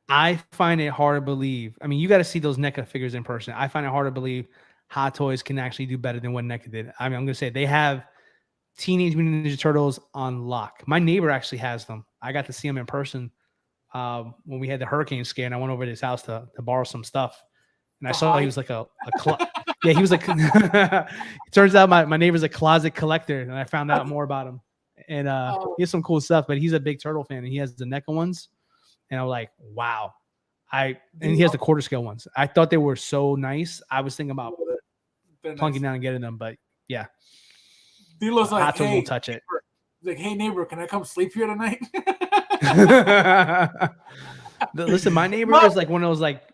Speaker 2: I find it hard to believe. I mean, you got to see those NECA figures in person. I find it hard to believe Hot Toys can actually do better than what NECA did. I mean, I'm going to say they have Teenage Mutant Ninja Turtles on lock. My neighbor actually has them. I got to see them in person when we had the hurricane scare, and I went over to his house to borrow some stuff. And I saw he was like a yeah, he was like it turns out my neighbor's a closet collector, and I found out more about him. And he has some cool stuff, but he's a big turtle fan, and he has the NECA ones. And I was like, wow. And he has the quarter scale ones. I thought they were so nice. I was thinking about plunking down and getting them, but yeah.
Speaker 1: Dealer's like,
Speaker 2: Hot Toys won't touch it.
Speaker 1: Like, hey neighbor, can I come sleep here tonight?
Speaker 2: Listen, my neighbor is like one of those like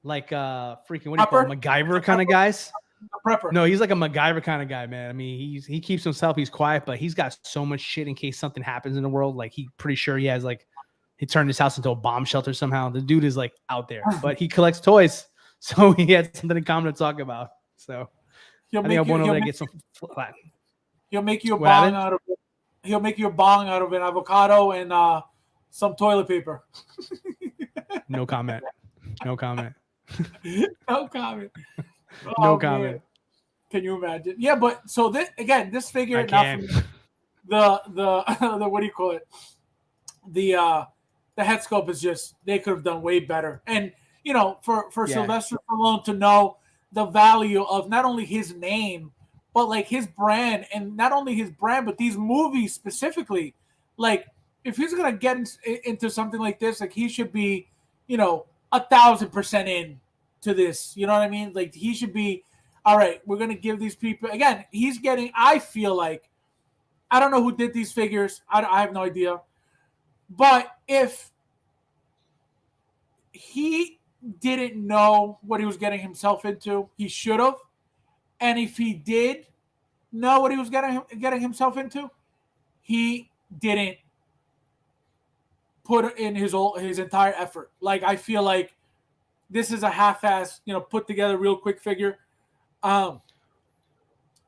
Speaker 2: freaking what do you call it? MacGyver kind of guys.
Speaker 1: Prepper.
Speaker 2: No, he's like a MacGyver kind of guy, man. I mean, he keeps himself, he's quiet, but he's got so much shit in case something happens in the world. Like he pretty sure he has like he turned his house into a bomb shelter somehow. The dude is like out there, but he collects toys, so he had something in common to talk about. So I think I'm going over there to get some flat.
Speaker 1: He'll make you a bong out of it. He'll make you a bong out of an avocado and some toilet paper.
Speaker 2: No comment. No comment.
Speaker 1: No comment.
Speaker 2: No comment.
Speaker 1: Man. Can you imagine? Yeah, but so this figure,
Speaker 2: I can.
Speaker 1: the what do you call it? The head sculpt is just, they could have done way better. And for Sylvester Stallone to know the value of not only his name, but like his brand, and not only his brand, but these movies specifically. Like if he's gonna get into something like this, like he should be, 1,000% in to this. You know what I mean? Like he should be, all right, we're gonna give these people again. He's getting. I feel like, I don't know who did these figures. I have no idea. But if he didn't know what he was getting himself into, he should have. And if he did know what he was getting himself into, he didn't put in his entire effort. Like I feel like this is a half-ass, put together real quick figure.
Speaker 2: Well,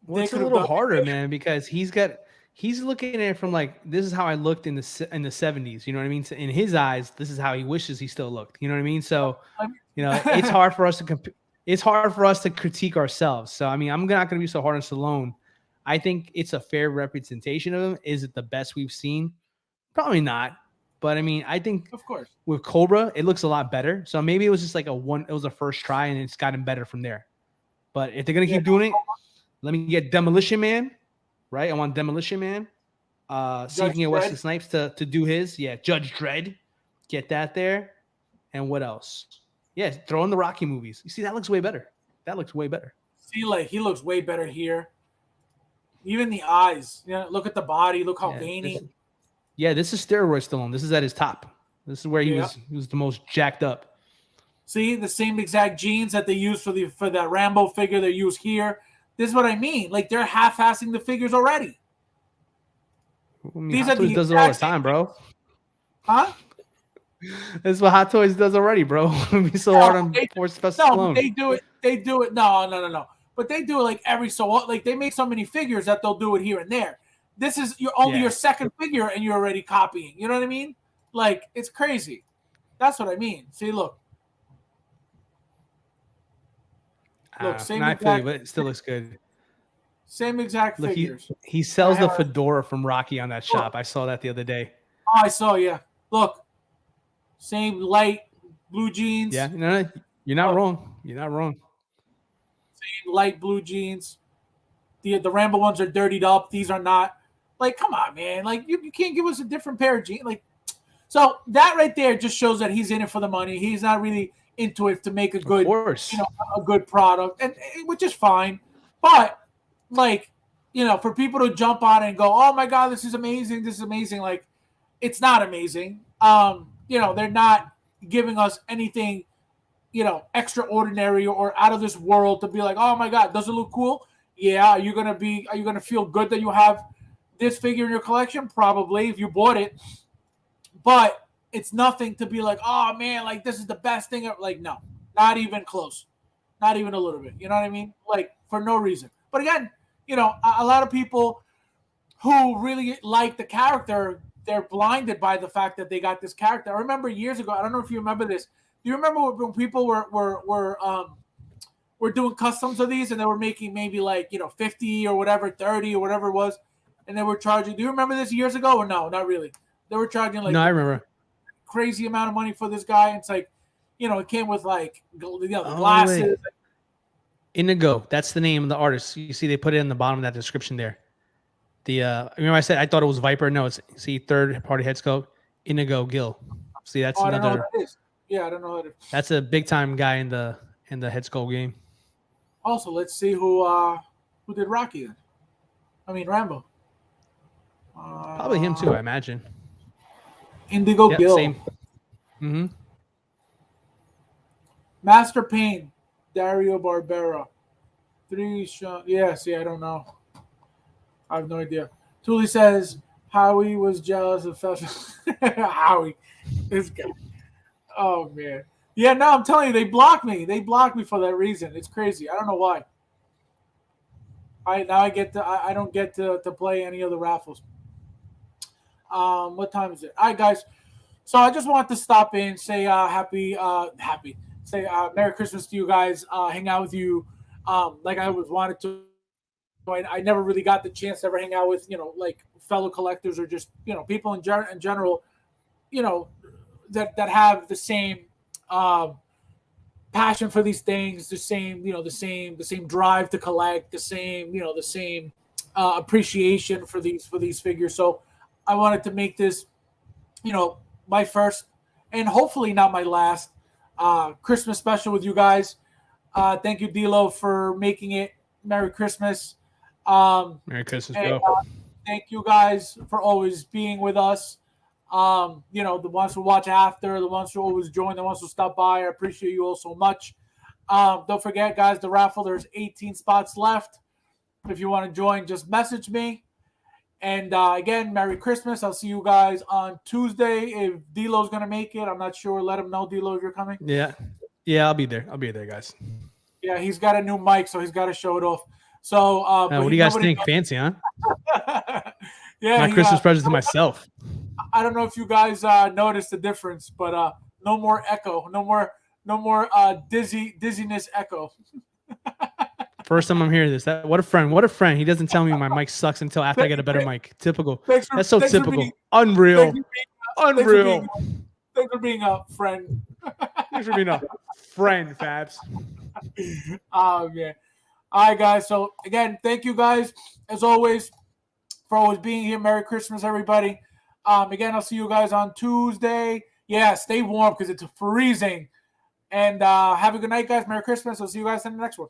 Speaker 2: it's a little harder, man, because he's got he's looking at it from like, this is how I looked in the 70s. You know what I mean? So in his eyes, this is how he wishes he still looked. You know what I mean? So, it's hard for us to it's hard for us to critique ourselves. So, I mean, I'm not going to be so hard on Stallone. I think it's a fair representation of him. Is it the best we've seen? Probably not. But I mean, I think
Speaker 1: Of course.
Speaker 2: with Cobra, it looks a lot better. So maybe it was just like it was a first try and it's gotten better from there. But if they're going to keep doing it, let me get Demolition Man, right? I want Demolition Man. See if we can get Wesley Snipes to do his. Yeah, Judge Dredd. Get that there. And what else? Yeah, throw in the Rocky movies. You see, that looks way better. That looks way better.
Speaker 1: See, like, he looks way better here. Even the eyes. Look at the body. Look how veiny.
Speaker 2: This is steroid Stallone. This is at his top. This is where he was the most jacked up.
Speaker 1: See, the same exact jeans that they use for that Rambo figure they use here. This is what I mean. Like, they're half-assing the figures already.
Speaker 2: I mean, Hot Toys does it all the time, bro.
Speaker 1: Huh?
Speaker 2: That's what Hot Toys does already, bro. Be so hard on
Speaker 1: No, they do it. They do it. No. But they do it like every so often. Like, they make so many figures that they'll do it here and there. This is your second figure and you're already copying. You know what I mean? Like, it's crazy. That's what I mean. See, look.
Speaker 2: Same exact, I feel you, but it still looks good.
Speaker 1: Same exact figures.
Speaker 2: He sells the fedora from Rocky on that shop. I saw that the other day.
Speaker 1: Oh, I saw, yeah. Look. Same light blue jeans.
Speaker 2: Yeah, no, you're not wrong. You're not wrong.
Speaker 1: Same light blue jeans. The Rambo ones are dirtied up. These are not. Like, come on, man. Like, you can't give us a different pair of jeans. Like, so that right there just shows that he's in it for the money. He's not really into it to make a good, a good product, and which is fine. But like, for people to jump on it and go, "Oh my God, this is amazing! This is amazing!" Like, it's not amazing. They're not giving us anything, extraordinary or out of this world to be like, "Oh my God, does it look cool?" Yeah, are you gonna feel good that you have this figure in your collection? Probably, if you bought it. But it's nothing to be like, "Oh man, like this is the best thing." Like, no, not even close, not even a little bit. You know what I mean? Like, for no reason. But again, a lot of people who really like the character, they're blinded by the fact that they got this character. I remember years ago. I don't know if you remember this. Do you remember when people were doing customs of these and they were making maybe like 50 or whatever, 30 or whatever it was, and they were charging? Do you remember this years ago or no? Not really. They were charging like,
Speaker 2: no, I remember,
Speaker 1: crazy amount of money for this guy. And it's like, it came with like the glasses.
Speaker 2: Wait. Inigo, that's the name of the artist. You see, they put it in the bottom of that description there. Remember I said I thought it was Viper. No, it's third party head sculpt. Inigo Gil. See, that's another. I don't know what that is.
Speaker 1: Yeah, I don't know what it is.
Speaker 2: That's a big time guy in the head sculpt game.
Speaker 1: Also, let's see who did Rocky then. I mean Rambo.
Speaker 2: Probably him too, I imagine.
Speaker 1: Indigo Gil.
Speaker 2: Same. Mm-hmm.
Speaker 1: Master Payne, Dario Barbera. 3 shot. Yeah, I don't know. I have no idea. Thule says Howie was jealous of fashion. Howie. This guy. Oh man. Yeah, no, I'm telling you, they blocked me. They blocked me for that reason. It's crazy. I don't know why. I don't get to play any of the raffles. What time is it? All right, guys. So I just wanted to stop in, say Merry Christmas to you guys. Hang out with you, like I always wanted to. I never really got the chance to ever hang out with like fellow collectors or just people in general, that have the same passion for these things, the same drive to collect, the same appreciation for these figures. So I wanted to make this, my first and hopefully not my last Christmas special with you guys. Thank you, D'Lo, for making it. Merry Christmas.
Speaker 2: Merry Christmas, bro.
Speaker 1: Thank you guys for always being with us. The ones who watch after, the ones who always join, the ones who stop by. I appreciate you all so much. Don't forget, guys, the raffle, there's 18 spots left. If you want to join, just message me. And again, Merry Christmas. I'll see you guys on Tuesday. If D'Lo's going to make it, I'm not sure. Let him know, D'Lo, if you're coming.
Speaker 2: Yeah, I'll be there. Guys.
Speaker 1: Yeah, he's got a new mic, so he's got to show it off. So,
Speaker 2: what do you guys think? Fancy, huh?
Speaker 1: Yeah,
Speaker 2: My Christmas present to myself.
Speaker 1: I don't know if you guys noticed the difference, but no more echo, no more dizziness echo.
Speaker 2: First time I'm hearing this. What a friend. What a friend. He doesn't tell me my mic sucks until after I get a better mic. Typical. That's so typical. Unreal. Unreal.
Speaker 1: Thanks for being a friend.
Speaker 2: Thanks for being a friend, Fabs.
Speaker 1: Oh man. All right, guys. So again, thank you guys as always for always being here. Merry Christmas, everybody. Again, I'll see you guys on Tuesday. Yeah, stay warm because it's freezing. And have a good night, guys. Merry Christmas. I'll see you guys in the next one.